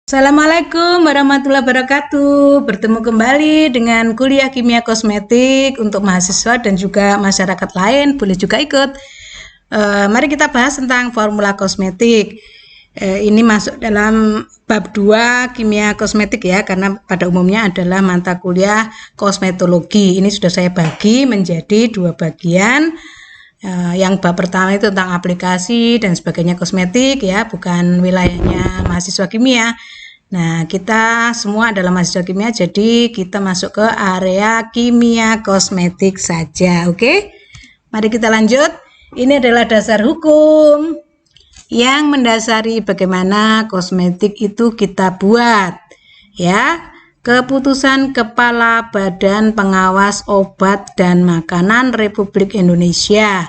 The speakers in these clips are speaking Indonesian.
Assalamualaikum warahmatullahi wabarakatuh. Bertemu kembali dengan kuliah kimia kosmetik untuk mahasiswa dan juga masyarakat lain. Boleh juga ikut. Mari kita bahas tentang formula kosmetik. Ini masuk dalam bab 2 kimia kosmetik ya, karena pada umumnya adalah mata kuliah kosmetologi. Ini sudah saya bagi menjadi 2 bagian. Yang bab pertama itu tentang aplikasi dan sebagainya kosmetik ya, bukan wilayahnya mahasiswa kimia. Nah, kita semua adalah mahasiswa kimia, jadi kita masuk ke area kimia kosmetik saja, oke? Mari kita lanjut. Ini adalah dasar hukum yang mendasari bagaimana kosmetik itu kita buat, ya. Keputusan Kepala Badan Pengawas Obat dan Makanan Republik Indonesia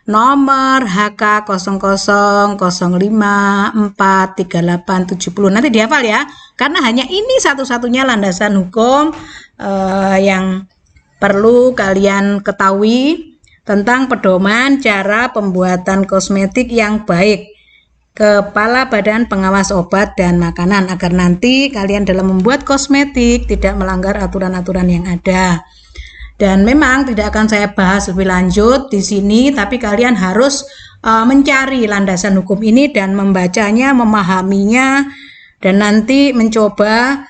nomor HK 0005438870. Nanti dihafal ya, karena hanya ini satu-satunya landasan hukum yang perlu kalian ketahui tentang pedoman cara pembuatan kosmetik yang baik. Kepala Badan Pengawas Obat dan Makanan, agar nanti kalian dalam membuat kosmetik tidak melanggar aturan-aturan yang ada. Dan memang tidak akan saya bahas lebih lanjut di sini, tapi kalian harus mencari landasan hukum ini dan membacanya, memahaminya, dan nanti mencoba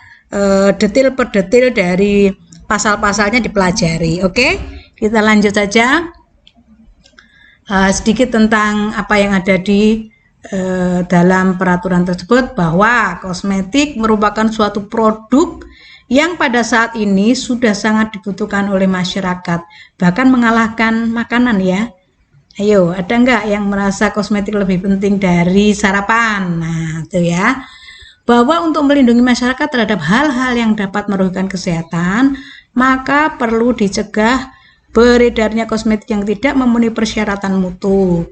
detail per detail dari pasal-pasalnya dipelajari. Oke, kita lanjut saja. Sedikit tentang apa yang ada di dalam peraturan tersebut, bahwa kosmetik merupakan suatu produk yang pada saat ini sudah sangat dibutuhkan oleh masyarakat, bahkan mengalahkan makanan ya. Ayo, ada enggak yang merasa kosmetik lebih penting dari sarapan? Nah, itu ya. Bahwa untuk melindungi masyarakat terhadap hal-hal yang dapat merugikan kesehatan, maka perlu dicegah beredarnya kosmetik yang tidak memenuhi persyaratan mutu,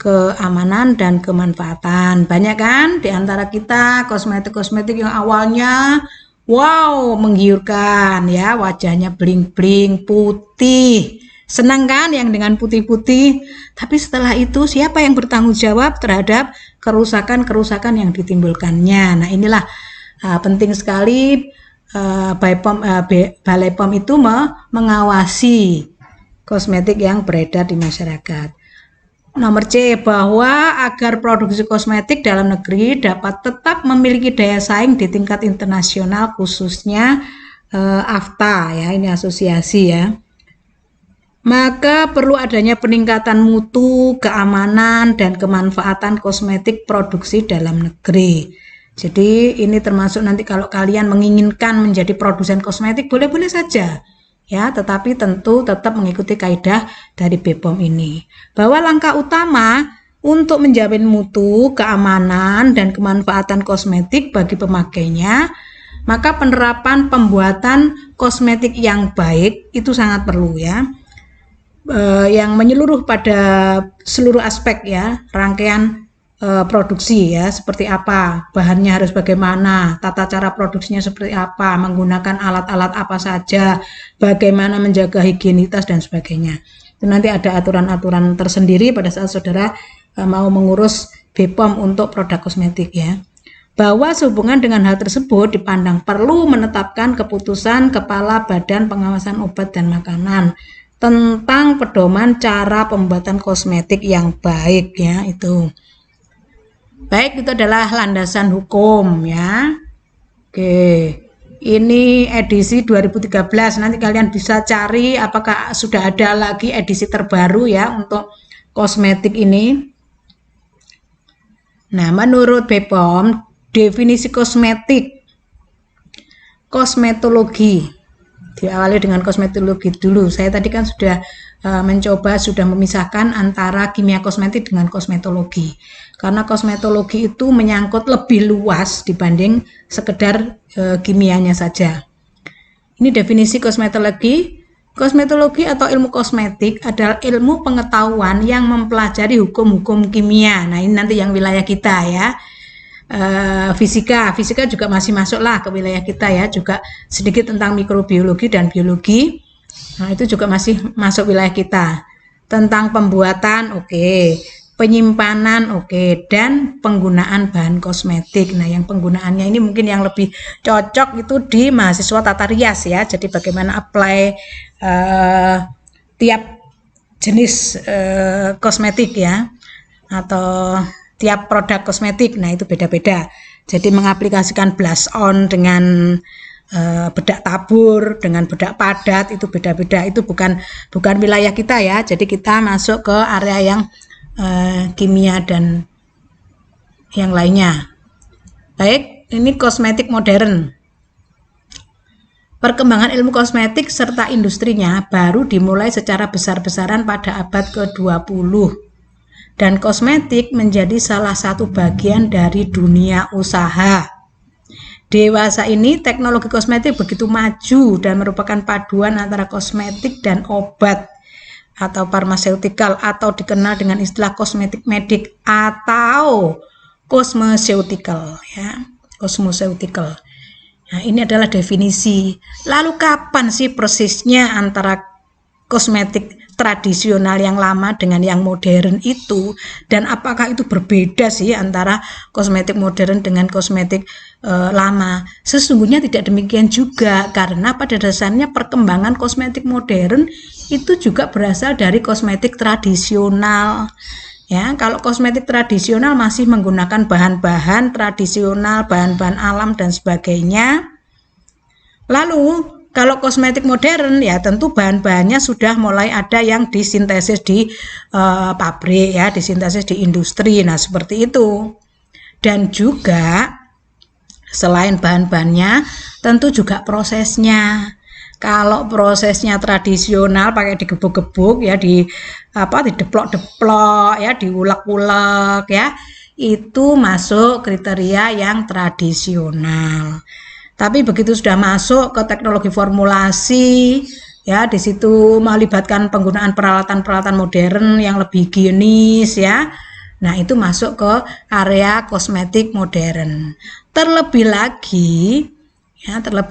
keamanan dan kemanfaatan. Banyak kan di antara kita kosmetik-kosmetik yang awalnya wow menggiurkan ya, wajahnya bling-bling putih, senang kan yang dengan putih-putih, tapi setelah itu siapa yang bertanggung jawab terhadap kerusakan-kerusakan yang ditimbulkannya? Nah, inilah penting sekali Balai POM itu mengawasi kosmetik yang beredar di masyarakat. Nomor C, bahwa agar produksi kosmetik dalam negeri dapat tetap memiliki daya saing di tingkat internasional, khususnya AFTA ya, ini asosiasi ya, maka perlu adanya peningkatan mutu, keamanan, dan kemanfaatan kosmetik produksi dalam negeri. Jadi ini termasuk nanti kalau kalian menginginkan menjadi produsen kosmetik, boleh-boleh saja ya, tetapi tentu tetap mengikuti kaidah dari BPOM ini, bahwa langkah utama untuk menjamin mutu, keamanan, dan kemanfaatan kosmetik bagi pemakainya, maka penerapan pembuatan kosmetik yang baik itu sangat perlu ya, yang menyeluruh pada seluruh aspek ya, rangkaian produksi ya, seperti apa, bahannya harus bagaimana, tata cara produksinya seperti apa, menggunakan alat-alat apa saja, bagaimana menjaga higienitas dan sebagainya. Itu nanti ada aturan-aturan tersendiri pada saat saudara mau mengurus BPOM untuk produk kosmetik ya. Bahwa sehubungan dengan hal tersebut dipandang perlu menetapkan keputusan Kepala Badan Pengawasan Obat dan Makanan tentang pedoman cara pembuatan kosmetik yang baik ya, itu. Baik, itu adalah landasan hukum ya. Oke, ini edisi 2013. Nanti kalian bisa cari apakah sudah ada lagi edisi terbaru ya untuk kosmetik ini. Nah, menurut BPOM, definisi kosmetik, kosmetologi, diawali dengan kosmetologi dulu. Saya tadi kan sudah sudah memisahkan antara kimia kosmetik dengan kosmetologi, karena kosmetologi itu menyangkut lebih luas dibanding sekedar kimianya saja. Ini definisi kosmetologi. Kosmetologi atau ilmu kosmetik adalah ilmu pengetahuan yang mempelajari hukum-hukum kimia. Nah, ini nanti yang wilayah kita ya. Fisika juga masih masuklah ke wilayah kita ya, juga sedikit tentang mikrobiologi dan biologi. Nah, itu juga masih masuk wilayah kita. Tentang pembuatan, oke. penyimpanan, oke, dan penggunaan bahan kosmetik. Nah, yang penggunaannya ini mungkin yang lebih cocok itu di mahasiswa tata rias ya. Jadi bagaimana apply tiap jenis kosmetik ya, atau tiap produk kosmetik. Nah, itu beda-beda. Jadi mengaplikasikan blush on dengan bedak tabur dengan bedak padat itu beda-beda, itu bukan wilayah kita ya. Jadi kita masuk ke area yang kimia dan yang lainnya. Baik, ini kosmetik modern. Perkembangan ilmu kosmetik serta industrinya baru dimulai secara besar-besaran pada abad ke-20 dan kosmetik menjadi salah satu bagian dari dunia usaha. Dewasa ini teknologi kosmetik begitu maju dan merupakan paduan antara kosmetik dan obat atau pharmaceutical, atau dikenal dengan istilah kosmetik medik atau cosmeceutical ya, cosmeceutical. Nah, ini adalah definisi. Lalu kapan sih persisnya antara kosmetik tradisional yang lama dengan yang modern itu, dan apakah itu berbeda sih antara kosmetik modern dengan kosmetik lama? Sesungguhnya tidak demikian juga, karena pada dasarnya perkembangan kosmetik modern itu juga berasal dari kosmetik tradisional. Ya, kalau kosmetik tradisional masih menggunakan bahan-bahan tradisional, bahan-bahan alam dan sebagainya. Lalu kalau kosmetik modern ya tentu bahan-bahannya sudah mulai ada yang disintesis di pabrik ya, disintesis di industri. Nah, seperti itu. Dan juga selain bahan-bahannya tentu juga prosesnya. Kalau prosesnya tradisional pakai digebuk-gebuk ya, dideplok-deplok ya, diulek-ulek ya, itu masuk kriteria yang tradisional. Tapi begitu sudah masuk ke teknologi formulasi ya, di situ melibatkan penggunaan peralatan-peralatan modern yang lebih higienis ya. Nah, itu masuk ke area kosmetik modern. Terlebih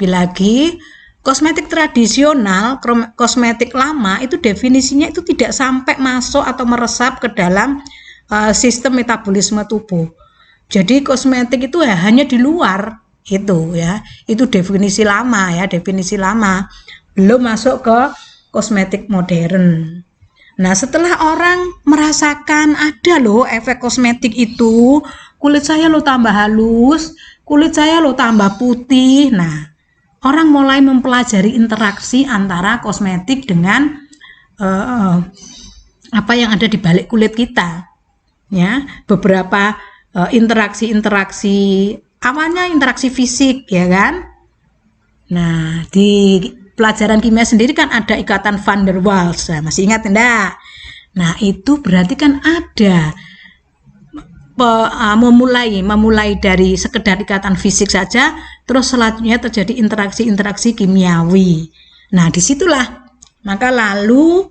lagi kosmetik tradisional, kosmetik lama itu definisinya itu tidak sampai masuk atau meresap ke dalam sistem metabolisme tubuh. Jadi kosmetik itu ya hanya di luar itu ya, itu definisi lama ya, definisi lama, belum masuk ke kosmetik modern. Nah, setelah orang merasakan ada loh efek kosmetik itu, kulit saya lo tambah halus, kulit saya lo tambah putih. Nah, orang mulai mempelajari interaksi antara kosmetik dengan apa yang ada di balik kulit kita ya. Beberapa interaksi awalnya interaksi fisik ya kan. Nah, di pelajaran kimia sendiri kan ada ikatan van der Waals. Nah, masih ingat enggak? Nah, itu berarti kan ada memulai dari sekedar ikatan fisik saja, terus selanjutnya terjadi interaksi kimiawi. Nah, disitulah maka lalu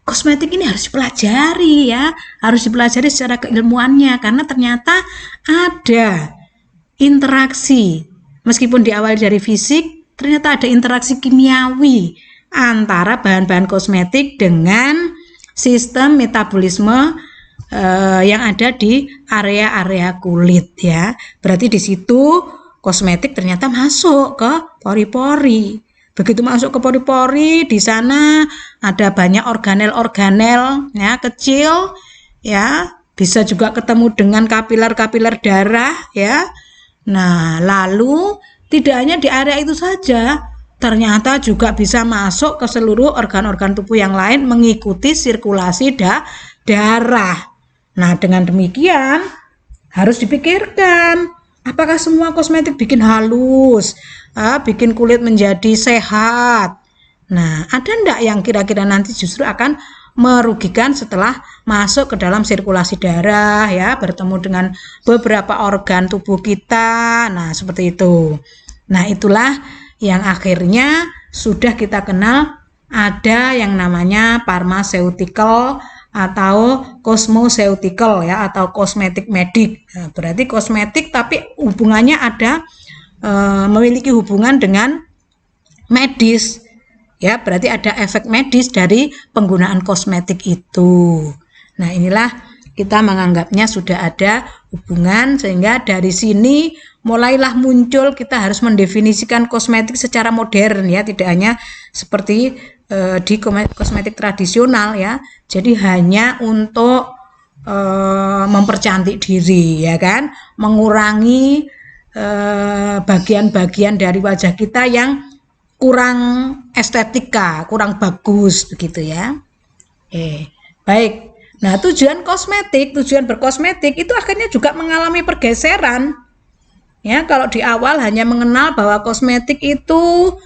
kosmetik ini harus dipelajari ya, harus dipelajari secara keilmuannya, karena ternyata ada interaksi, meskipun diawali dari fisik, ternyata ada interaksi kimiawi antara bahan-bahan kosmetik dengan sistem metabolisme yang ada di area-area kulit ya. Berarti di situ kosmetik ternyata masuk ke pori-pori. Begitu masuk ke pori-pori, di sana ada banyak organel-organel ya, kecil ya, bisa juga ketemu dengan kapiler-kapiler darah ya. Nah, lalu tidak hanya di area itu saja, ternyata juga bisa masuk ke seluruh organ-organ tubuh yang lain mengikuti sirkulasi darah. Nah, dengan demikian harus dipikirkan, apakah semua kosmetik bikin halus, bikin kulit menjadi sehat. Nah, ada enggak yang kira-kira nanti justru akan merugikan setelah masuk ke dalam sirkulasi darah ya, bertemu dengan beberapa organ tubuh kita. Nah, seperti itu. Nah, itulah yang akhirnya sudah kita kenal ada yang namanya pharmaceutical atau cosmeceutical ya, atau kosmetik medik. Nah, berarti kosmetik tapi hubungannya ada memiliki hubungan dengan medis. Ya, berarti ada efek medis dari penggunaan kosmetik itu. Nah, inilah kita menganggapnya sudah ada hubungan, sehingga dari sini mulailah muncul kita harus mendefinisikan kosmetik secara modern ya, tidak hanya seperti di kosmetik tradisional ya. Jadi hanya untuk mempercantik diri ya kan, mengurangi bagian-bagian dari wajah kita yang kurang estetika, kurang bagus begitu ya. Baik. Nah, tujuan berkosmetik itu akhirnya juga mengalami pergeseran. Ya, kalau di awal hanya mengenal bahwa kosmetik itu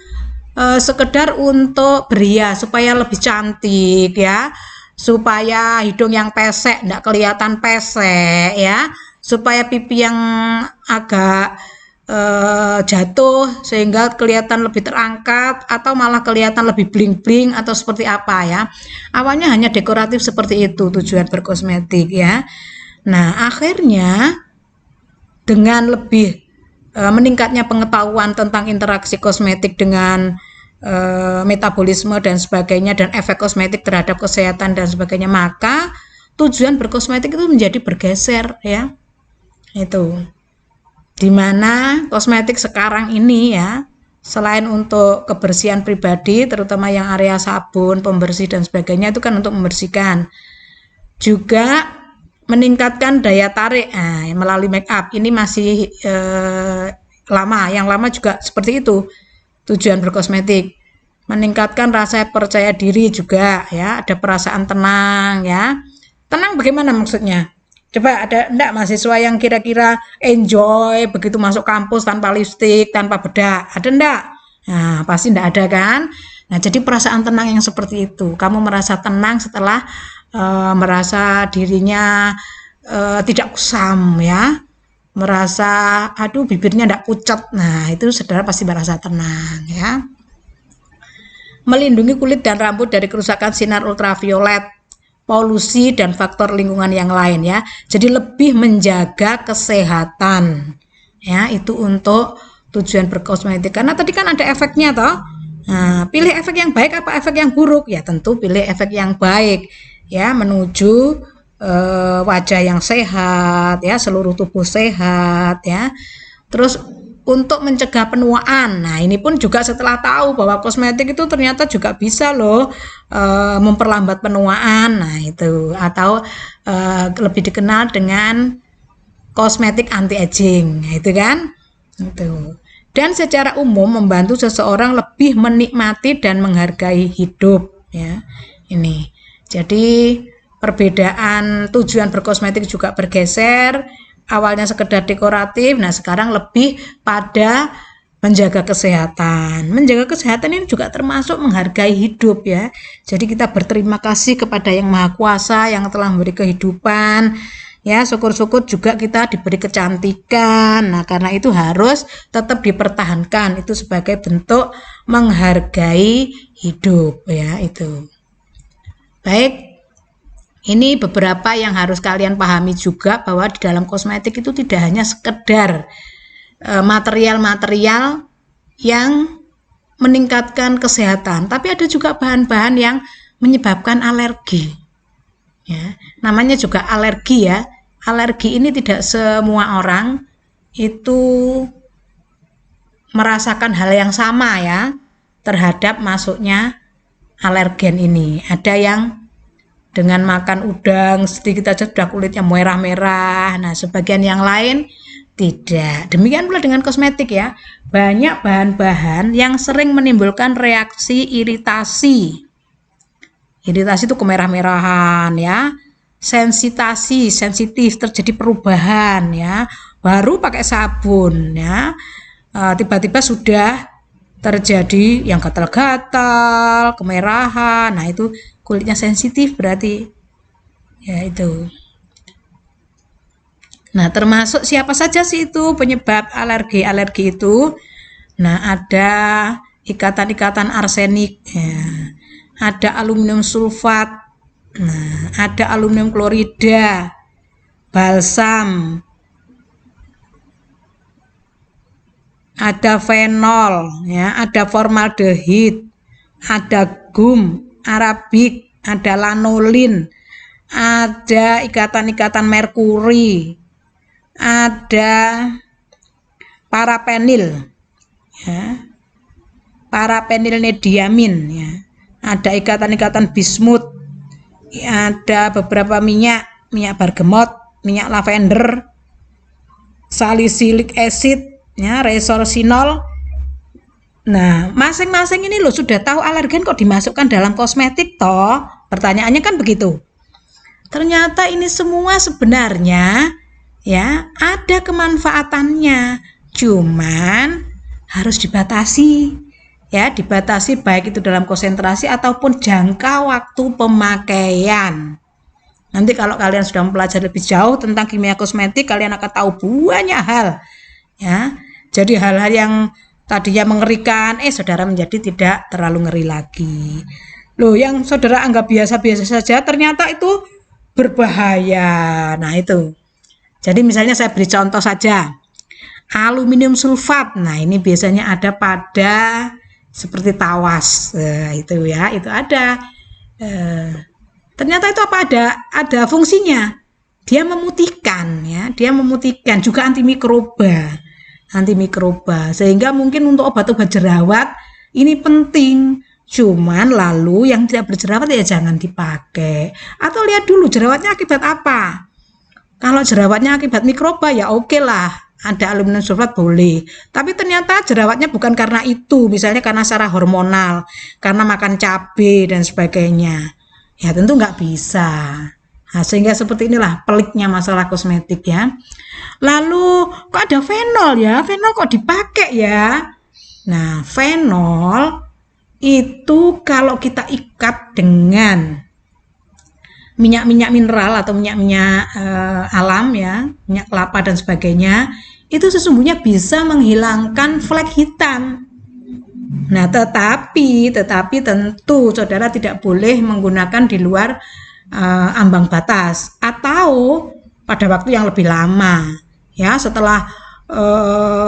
sekedar untuk berhias supaya lebih cantik ya, supaya hidung yang pesek tidak kelihatan pesek ya, supaya pipi yang agak jatuh sehingga kelihatan lebih terangkat, atau malah kelihatan lebih bling-bling atau seperti apa ya. Awalnya hanya dekoratif seperti itu tujuan berkosmetik ya. Nah, akhirnya dengan lebih meningkatnya pengetahuan tentang interaksi kosmetik dengan metabolisme dan sebagainya, dan efek kosmetik terhadap kesehatan dan sebagainya, maka tujuan berkosmetik itu menjadi bergeser ya. Itu dimana kosmetik sekarang ini ya, selain untuk kebersihan pribadi, terutama yang area sabun, pembersih dan sebagainya, itu kan untuk membersihkan, juga meningkatkan daya tarik melalui make up. Ini masih lama, yang lama juga seperti itu tujuan berkosmetik. Meningkatkan rasa percaya diri juga ya, ada perasaan tenang ya. Tenang bagaimana maksudnya? Coba ada enggak mahasiswa yang kira-kira enjoy begitu masuk kampus tanpa lipstik, tanpa bedak? Ada enggak? Nah, pasti enggak ada kan? Nah, jadi perasaan tenang yang seperti itu. Kamu merasa tenang setelah merasa dirinya tidak kusam ya. Merasa aduh bibirnya enggak pucat. Nah, itu saudara pasti merasa tenang ya. Melindungi kulit dan rambut dari kerusakan sinar ultraviolet, polusi dan faktor lingkungan yang lain ya. Jadi lebih menjaga kesehatan ya, itu untuk tujuan berkosmetik. Karena tadi kan ada efeknya toh. Nah, pilih efek yang baik apa efek yang buruk? Ya tentu pilih efek yang baik ya, menuju wajah yang sehat ya, seluruh tubuh sehat ya. Terus untuk mencegah penuaan. Nah, ini pun juga setelah tahu bahwa kosmetik itu ternyata juga bisa loh memperlambat penuaan. Nah, itu atau lebih dikenal dengan kosmetik anti aging, itu kan? Itu. Dan secara umum membantu seseorang lebih menikmati dan menghargai hidup ya. Ini. Jadi perbedaan tujuan berkosmetik juga bergeser. Awalnya sekedar dekoratif, nah sekarang lebih pada menjaga kesehatan. Menjaga kesehatan ini juga termasuk menghargai hidup ya. Jadi kita berterima kasih kepada Yang Maha Kuasa yang telah memberi kehidupan. Ya, syukur-syukur juga kita diberi kecantikan. Nah, karena itu harus tetap dipertahankan. Itu sebagai bentuk menghargai hidup ya, itu. Baik. Ini beberapa yang harus kalian pahami juga, bahwa di dalam kosmetik itu tidak hanya sekedar material-material yang meningkatkan kesehatan, tapi ada juga bahan-bahan yang menyebabkan alergi. Ya, namanya juga alergi ya. Alergi ini tidak semua orang itu merasakan hal yang sama ya terhadap masuknya alergen ini. Ada yang dengan makan udang sedikit aja sudah kulitnya merah-merah. Nah, sebagian yang lain tidak. Demikian pula dengan kosmetik ya. Banyak bahan-bahan yang sering menimbulkan reaksi iritasi. Iritasi itu kemerah-merahan ya. Sensitasi, sensitif, terjadi perubahan ya. Baru pakai sabun ya. Tiba-tiba sudah terjadi yang gatal-gatal, kemerahan. Nah, itu kulitnya sensitif berarti ya itu. Nah, termasuk siapa saja sih itu penyebab alergi itu? Nah, ada ikatan-ikatan arsenik ya. Ada aluminium sulfat. Nah, ada aluminium klorida, balsam, ada fenol ya, ada formaldehid, ada gum arabik, ada lanolin, ada ikatan-ikatan merkuri, ada parapenil, ya, parapenilnediamin, ya, ada ikatan-ikatan bismut, ada beberapa minyak bergamot, minyak lavender, salicylic acid, ya, resorcinol. Nah, masing-masing ini lo sudah tahu alergen kok dimasukkan dalam kosmetik toh? Pertanyaannya kan begitu. Ternyata ini semua sebenarnya ya ada kemanfaatannya, cuman harus dibatasi. Ya, dibatasi baik itu dalam konsentrasi ataupun jangka waktu pemakaian. Nanti kalau kalian sudah mempelajari lebih jauh tentang kimia kosmetik, kalian akan tahu banyak hal. Ya, jadi hal-hal yang tadinya mengerikan, saudara menjadi tidak terlalu ngeri lagi. Loh, yang saudara anggap biasa-biasa saja, ternyata itu berbahaya. Nah, itu. Jadi misalnya saya beri contoh saja. Aluminium sulfat. Nah, ini biasanya ada pada seperti tawas. Itu ya, itu ada. Ternyata itu apa, ada fungsinya. Dia memutihkan, ya, dia memutihkan, juga antimikroba, sehingga mungkin untuk obat-obat jerawat ini penting. Cuman lalu yang tidak berjerawat ya jangan dipakai. Atau lihat dulu jerawatnya akibat apa. Kalau jerawatnya akibat mikroba ya oke lah, ada aluminium sulfat boleh. Tapi ternyata jerawatnya bukan karena itu, misalnya karena secara hormonal, karena makan cabai dan sebagainya. Ya tentu nggak bisa. Nah, sehingga seperti inilah peliknya masalah kosmetik ya. Lalu kok ada fenol ya? Fenol kok dipakai ya? Nah, fenol itu kalau kita ikat dengan minyak-minyak mineral atau minyak-minyak alam ya, minyak kelapa dan sebagainya, itu sesungguhnya bisa menghilangkan flek hitam. Nah, tetapi tentu saudara tidak boleh menggunakan di luar ambang batas atau pada waktu yang lebih lama. Ya, setelah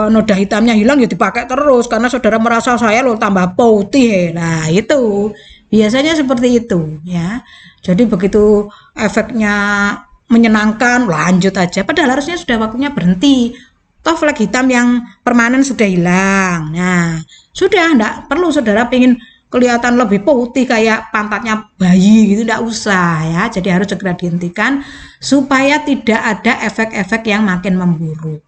noda hitamnya hilang ya dipakai terus karena saudara merasa saya lo tambah putih. Nah, itu biasanya seperti itu ya. Jadi begitu efeknya menyenangkan, lanjut aja. Padahal harusnya sudah waktunya berhenti. Toh flek hitam yang permanen sudah hilang. Nah, sudah enggak perlu saudara pengen kelihatan lebih putih kayak pantatnya bayi gitu, enggak usah ya. Jadi harus segera dihentikan supaya tidak ada efek-efek yang makin memburuk.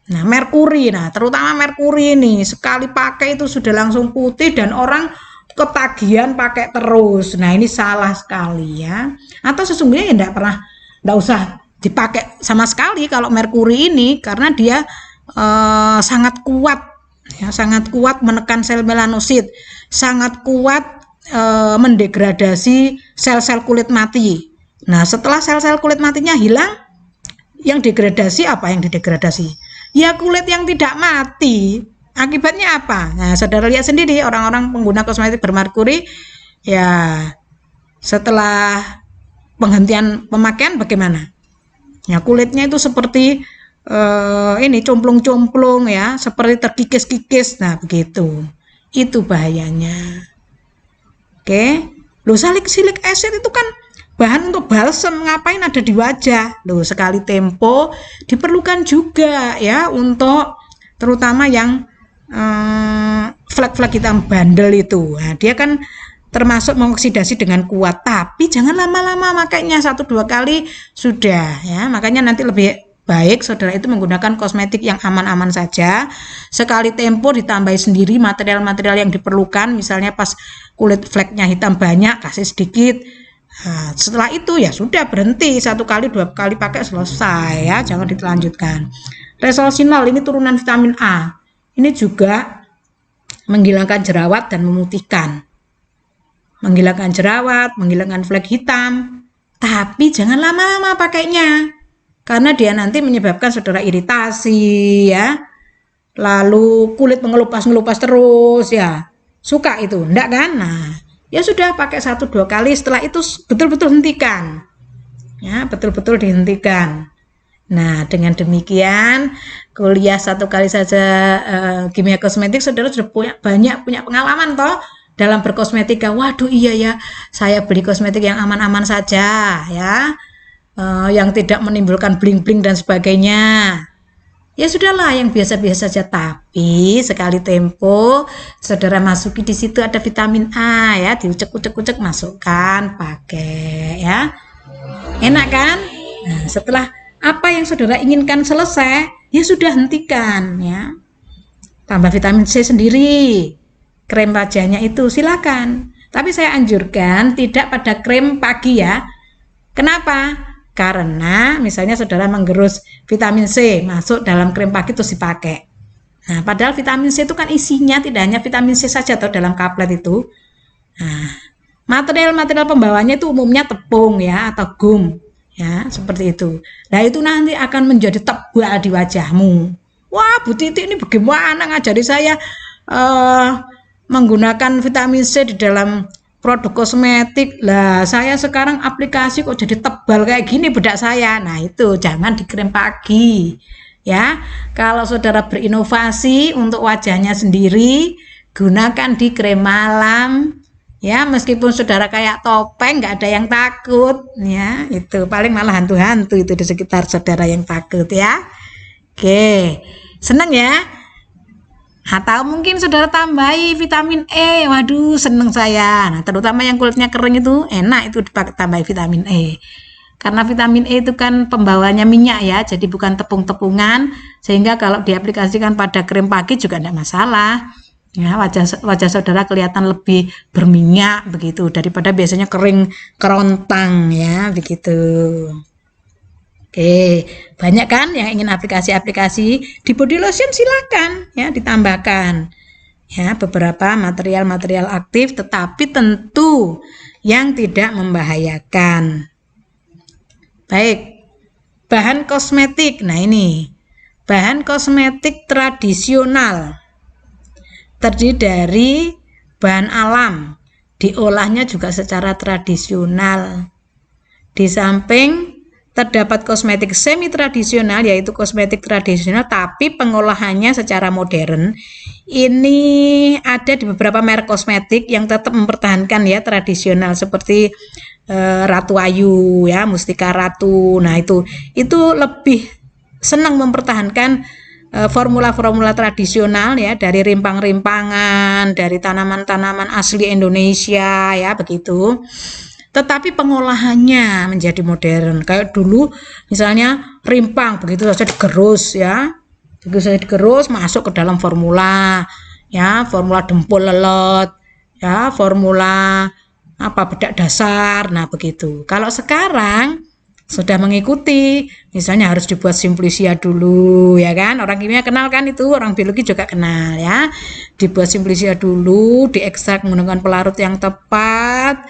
Nah, merkuri, terutama merkuri ini sekali pakai itu sudah langsung putih dan orang ketagihan pakai terus. Nah, ini salah sekali ya. Atau sesungguhnya ya enggak usah dipakai sama sekali kalau merkuri ini karena dia sangat kuat ya, sangat kuat menekan sel melanosit, sangat kuat mendegradasi sel-sel kulit mati. Nah, setelah sel-sel kulit matinya hilang, yang degradasi apa yang didegradasi? Ya kulit yang tidak mati. Akibatnya apa? Nah, saudara lihat sendiri orang-orang pengguna kosmetik bermerkuri ya setelah penghentian pemakaian bagaimana? Ya kulitnya itu seperti ini complung-complung ya, seperti terkikis-kikis. Nah, begitu. Itu bahayanya. Oke. Loh, salicylic acid itu kan bahan untuk balsam, ngapain ada di wajah? Loh, sekali tempo diperlukan juga ya untuk terutama yang flek-flek hitam bandel itu. Nah, dia kan termasuk mengoksidasi dengan kuat, tapi jangan lama-lama makanya 1-2 kali sudah ya. Makanya nanti lebih baik saudara itu menggunakan kosmetik yang aman-aman saja, sekali tempo ditambahi sendiri material-material yang diperlukan, misalnya pas kulit fleknya hitam banyak kasih sedikit. Nah, setelah itu ya sudah berhenti, 1 kali 2 kali pakai selesai ya, jangan dilanjutkan. Resorcinol ini turunan vitamin A, ini juga menghilangkan jerawat dan memutihkan. Menghilangkan jerawat, menghilangkan flek hitam, tapi jangan lama-lama pakainya karena dia nanti menyebabkan saudara iritasi ya, lalu kulit mengelupas-ngelupas terus ya, suka itu enggak kan? Nah, ya sudah pakai 1-2 kali, setelah itu betul-betul hentikan ya, betul-betul dihentikan. Nah, dengan demikian kuliah 1 kali saja kimia kosmetik saudara sudah punya pengalaman toh, dalam berkosmetika, waduh iya ya, saya beli kosmetik yang aman-aman saja ya, yang tidak menimbulkan bling-bling dan sebagainya. Ya sudahlah yang biasa-biasa saja, tapi sekali tempo saudara masuki di situ ada vitamin A ya, diucek-ucek masukkan, pakai ya. Enak kan? Nah, setelah apa yang saudara inginkan selesai, ya sudah hentikan ya. Tambah vitamin C sendiri. Krem wajahnya itu silakan. Tapi saya anjurkan tidak pada krem pagi ya. Kenapa? Karena misalnya saudara menggerus vitamin C masuk dalam krem pagi terus dipakai. Nah, padahal vitamin C itu kan isinya tidak hanya vitamin C saja atau dalam kaplet itu. Nah, material-material pembawanya itu umumnya tepung ya atau gum ya, seperti itu. Nah, itu nanti akan menjadi tebal di wajahmu. Wah, Bu Titi ini bagaimana ngajari saya menggunakan vitamin C di dalam produk kosmetik lah, saya sekarang aplikasi kok jadi tebal kayak gini bedak saya. Nah itu jangan di krem pagi ya. Kalau saudara berinovasi untuk wajahnya sendiri, gunakan di krem malam ya, meskipun saudara kayak topeng nggak ada yang takut ya, itu paling malah hantu-hantu itu di sekitar saudara yang takut ya. Oke, seneng ya. Atau mungkin saudara tambahi vitamin E, waduh seneng saya. Nah, terutama yang kulitnya kering itu enak itu dipakai tambahi vitamin E. Karena vitamin E itu kan pembawanya minyak ya, jadi bukan tepung-tepungan, sehingga kalau diaplikasikan pada krim pagi juga tidak masalah. Ya, wajah saudara kelihatan lebih berminyak begitu daripada biasanya kering kerontang ya, begitu. Oke, banyak kan yang ingin aplikasi-aplikasi di body lotion, silakan ya ditambahkan ya beberapa material-material aktif, tetapi tentu yang tidak membahayakan. Baik, bahan kosmetik. Nah ini bahan kosmetik tradisional terdiri dari bahan alam, diolahnya juga secara tradisional. Di samping terdapat kosmetik semi tradisional, yaitu kosmetik tradisional tapi pengolahannya secara modern. Ini ada di beberapa merek kosmetik yang tetap mempertahankan ya tradisional seperti Ratu Ayu ya, Mustika Ratu. Nah itu lebih senang mempertahankan formula-formula tradisional ya, dari rimpang-rimpangan, dari tanaman-tanaman asli Indonesia ya begitu. Tetapi pengolahannya menjadi modern. Kayak dulu misalnya rimpang begitu saja digerus ya, begitu saja digerus masuk ke dalam formula ya, formula dempul lelot ya, formula apa bedak dasar. Nah begitu. Kalau sekarang sudah mengikuti, misalnya harus dibuat simplisia dulu ya kan, orang kimia kenal kan itu, orang biologi juga kenal ya, dibuat simplisia dulu, diekstrak menggunakan pelarut yang tepat.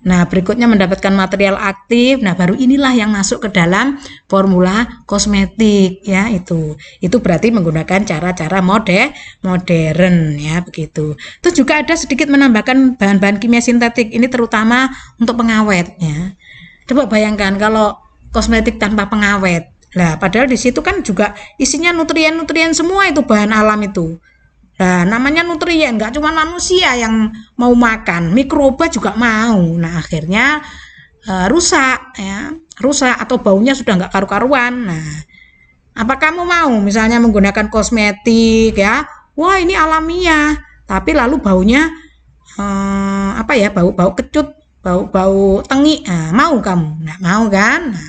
Nah, berikutnya mendapatkan material aktif. Nah, baru inilah yang masuk ke dalam formula kosmetik ya itu. Itu berarti menggunakan cara-cara modern ya begitu. Terus juga ada sedikit menambahkan bahan-bahan kimia sintetik. Ini terutama untuk pengawet ya. Coba bayangkan kalau kosmetik tanpa pengawet. Nah, padahal di situ kan juga isinya nutrien-nutrien semua itu bahan alam itu. Nah, namanya nutrien, nggak cuma manusia yang mau makan, mikroba juga mau. Nah, akhirnya rusak ya, rusak atau baunya sudah nggak karu-karuan. Nah, apa kamu mau misalnya menggunakan kosmetik ya? Wah, ini alamiah, tapi lalu baunya apa ya? Bau kecut, bau tengi. Nah, mau kamu? Nggak mau kan? Nah,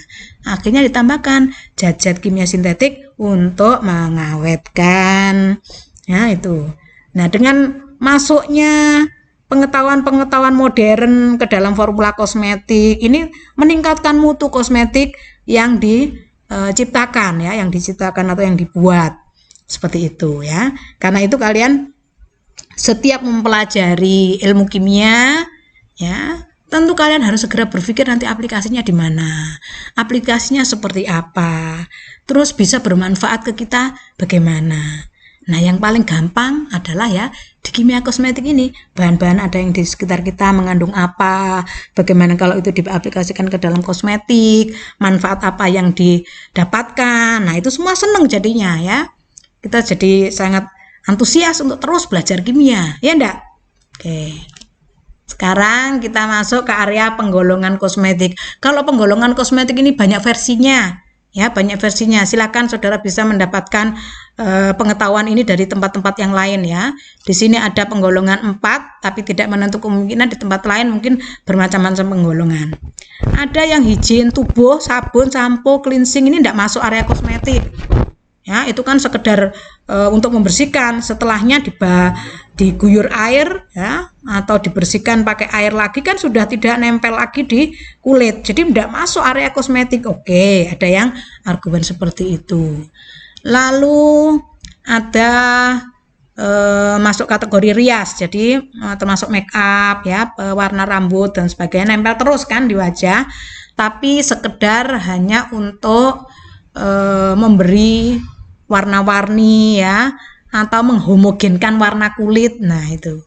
akhirnya ditambahkan zat-zat kimia sintetik untuk mengawetkan. Ya itu. Nah dengan masuknya pengetahuan-pengetahuan modern ke dalam formula kosmetik ini meningkatkan mutu kosmetik yang diciptakan ya, yang diciptakan atau yang dibuat seperti itu ya. Karena itu kalian setiap mempelajari ilmu kimia ya, tentu kalian harus segera berpikir nanti aplikasinya di mana, aplikasinya seperti apa, terus bisa bermanfaat ke kita bagaimana. Nah, yang paling gampang adalah ya di kimia kosmetik ini, bahan-bahan ada yang di sekitar kita mengandung apa, bagaimana kalau itu diaplikasikan ke dalam kosmetik, manfaat apa yang didapatkan. Nah, itu semua senang jadinya ya. Kita jadi sangat antusias untuk terus belajar kimia, ya enggak? Oke. Sekarang kita masuk ke area penggolongan kosmetik. Kalau penggolongan kosmetik ini banyak versinya, ya banyak versinya. Silakan saudara bisa mendapatkan pengetahuan ini dari tempat-tempat yang lain ya. Di sini ada penggolongan 4, tapi tidak menutup kemungkinan di tempat lain mungkin bermacam-macam penggolongan. Ada yang higien tubuh, sabun, sampo, cleansing ini tidak masuk area kosmetik. Ya, itu kan sekedar untuk membersihkan, setelahnya diguyur air ya, atau dibersihkan pakai air lagi kan sudah tidak nempel lagi di kulit. Jadi tidak masuk area kosmetik. Oke, ada yang argumen seperti itu. Lalu ada masuk kategori rias. Jadi termasuk make up ya, warna rambut dan sebagainya nempel terus kan di wajah, tapi sekedar hanya untuk memberi warna-warni ya, atau menghomogenkan warna kulit. Nah itu,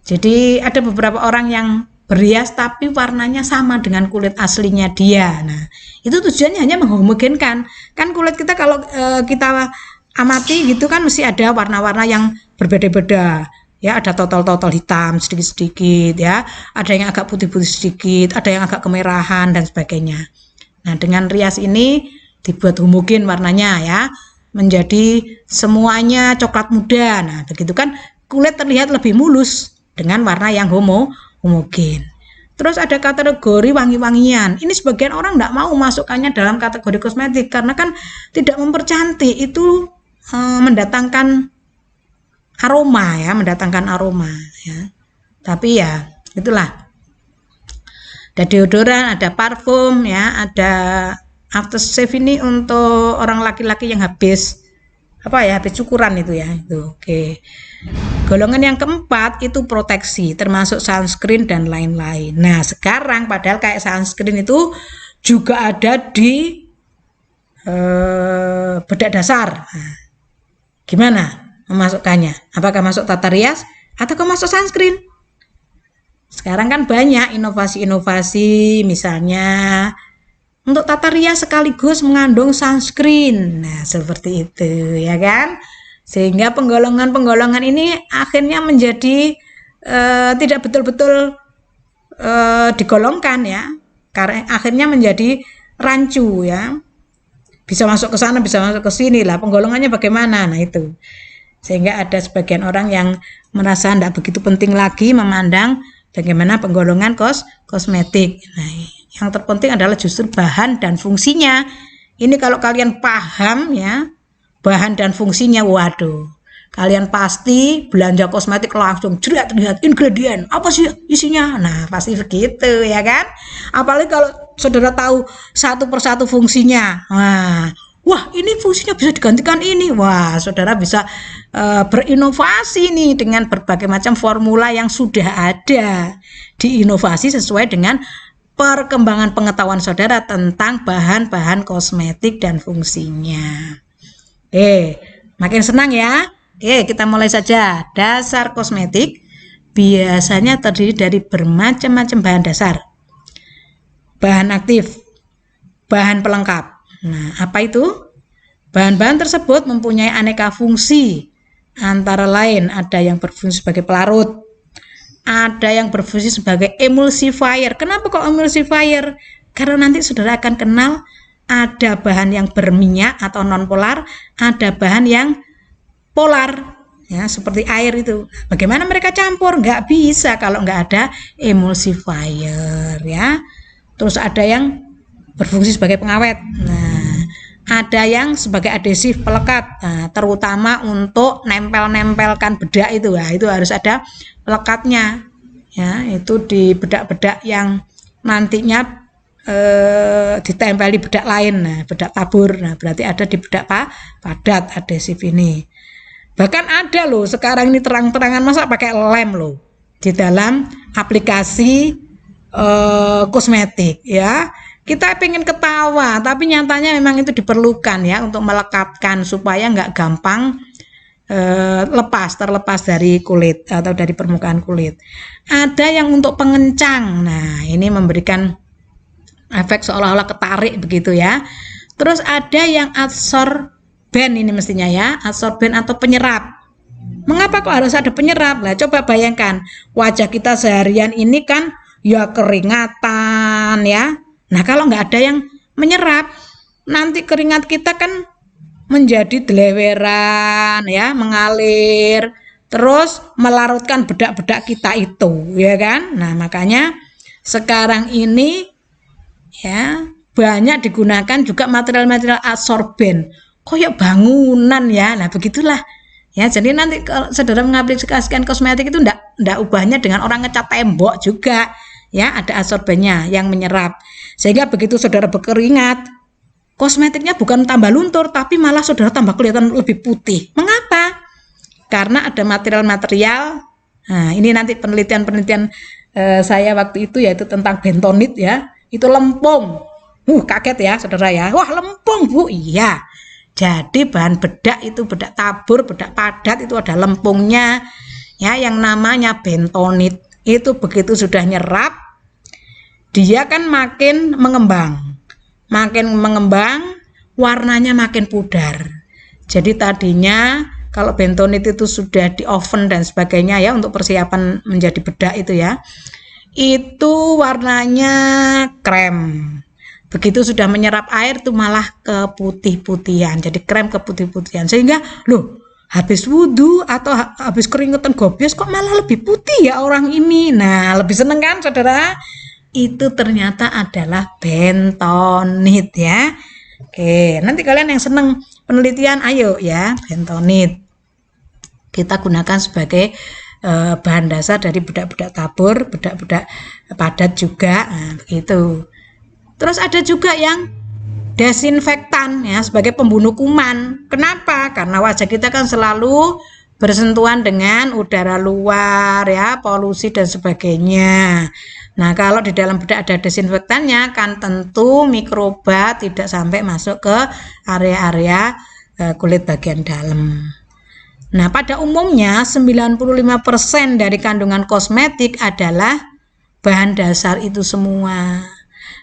jadi ada beberapa orang yang berhias tapi warnanya sama dengan kulit aslinya dia. Nah itu tujuannya hanya menghomogenkan. Kan kulit kita kalau kita amati gitu kan mesti ada warna-warna yang berbeda-beda ya, ada total-total hitam sedikit-sedikit ya, ada yang agak putih-putih sedikit, ada yang agak kemerahan dan sebagainya. Nah dengan rias ini dibuat homogen warnanya ya, menjadi semuanya coklat muda. Nah begitu kan kulit terlihat lebih mulus dengan warna yang homogen. Terus ada kategori wangi-wangian. Ini sebagian orang tidak mau masukkannya dalam kategori kosmetik karena kan tidak mempercantik, itu mendatangkan aroma ya, ya. Tapi ya itulah. Ada deodoran, ada parfum ya, ada aftershave ini untuk orang laki-laki yang habis cukuran itu ya, itu. Oke. Golongan yang keempat itu proteksi, termasuk sunscreen dan lain-lain. Nah sekarang padahal kayak sunscreen itu juga ada di bedak dasar. Nah, gimana memasukkannya? Apakah masuk tata rias atau masuk sunscreen? Sekarang kan banyak inovasi-inovasi, misalnya untuk tata rias sekaligus mengandung sunscreen. Nah, seperti itu ya kan? Sehingga penggolongan-penggolongan ini akhirnya menjadi tidak betul-betul digolongkan ya. Karena akhirnya menjadi rancu ya. Bisa masuk ke sana, bisa masuk ke sini lah. Penggolongannya bagaimana? Nah, itu. Sehingga ada sebagian orang yang merasa tidak begitu penting lagi memandang bagaimana penggolongan kosmetik. Nah, yang terpenting adalah justru bahan dan fungsinya. Ini kalau kalian paham ya, bahan dan fungsinya, waduh, kalian pasti belanja kosmetik langsung jerat lihat ingredient, apa sih isinya. Nah, pasti begitu ya kan? Apalagi kalau saudara tahu satu persatu fungsinya. Wah, ini fungsinya bisa digantikan ini. Wah, saudara bisa berinovasi nih dengan berbagai macam formula yang sudah ada. Diinovasi sesuai dengan perkembangan pengetahuan saudara tentang bahan-bahan kosmetik dan fungsinya. Makin senang ya. Kita mulai saja. Dasar kosmetik biasanya terdiri dari bermacam-macam bahan dasar. Bahan aktif, bahan pelengkap. Nah, apa itu? Bahan-bahan tersebut mempunyai aneka fungsi. Antara lain ada yang berfungsi sebagai pelarut, ada yang berfungsi sebagai emulsifier. Kenapa kok emulsifier? Karena nanti saudara akan kenal ada bahan yang berminyak atau non-polar, ada bahan yang polar, ya seperti air itu. Bagaimana mereka campur? Nggak bisa kalau nggak ada emulsifier, ya. Terus ada yang berfungsi sebagai pengawet. Nah, ada yang sebagai adhesif pelekat. Nah, terutama untuk nempel-nempelkan bedak itu, ya, itu harus ada pelekatnya. Ya, itu di bedak-bedak yang nantinya ditempel di bedak lain, nah bedak tabur, nah berarti ada di bedak padat adhesif ini. Bahkan ada loh sekarang ini terang-terangan masa pakai lem loh di dalam aplikasi kosmetik ya. Kita pengen ketawa tapi nyatanya memang itu diperlukan ya untuk melekatkan supaya nggak gampang terlepas dari kulit atau dari permukaan kulit. Ada yang untuk pengencang, nah ini memberikan efek seolah-olah ketarik begitu ya. Terus ada yang adsorben, ini mestinya ya, adsorben atau penyerap. Mengapa kok harus ada penyerap? Lah coba bayangkan, wajah kita seharian ini kan ya keringatan ya. Nah kalau nggak ada yang menyerap, nanti keringat kita kan menjadi deleweran ya, mengalir, terus melarutkan bedak-bedak kita itu, ya kan? Nah makanya sekarang ini ya banyak digunakan juga material-material absorben, koyok bangunan ya. Nah begitulah. Ya, jadi nanti kalau saudara mengaplikasikan kosmetik itu enggak ubahnya dengan orang ngecat tembok juga. Ya, ada absorbennya yang menyerap. Sehingga begitu saudara berkeringat, kosmetiknya bukan tambah luntur, tapi malah saudara tambah kelihatan lebih putih. Mengapa? Karena ada material-material. Nah, ini nanti penelitian-penelitian saya waktu itu yaitu tentang bentonit ya. Itu lempung. Kaget ya, saudara ya. Wah, lempung, Bu. Iya. Jadi bahan bedak itu bedak tabur, bedak padat itu ada lempungnya ya yang namanya bentonit. Itu begitu sudah nyerap dia kan makin mengembang. Makin mengembang warnanya makin pudar. Jadi tadinya kalau bentonit itu sudah di oven dan sebagainya ya untuk persiapan menjadi bedak itu ya. Itu warnanya krem. Begitu sudah menyerap air tuh malah keputih-putihan, jadi krem keputih-putihan, sehingga loh habis wudhu atau habis keringetan gobios kok malah lebih putih ya orang ini. Nah lebih seneng kan saudara? Itu ternyata adalah bentonit ya. Oke, nanti kalian yang seneng penelitian ayo ya, bentonit kita gunakan sebagai bahan dasar dari bedak-bedak tabur, bedak-bedak padat juga. Nah begitu. Terus ada juga yang desinfektan ya sebagai pembunuh kuman. Kenapa? Karena wajah kita kan selalu bersentuhan dengan udara luar ya, polusi dan sebagainya. Nah, kalau di dalam bedak ada desinfektannya kan tentu mikroba tidak sampai masuk ke area-area kulit bagian dalam. Nah, pada umumnya 95% dari kandungan kosmetik adalah bahan dasar itu semua.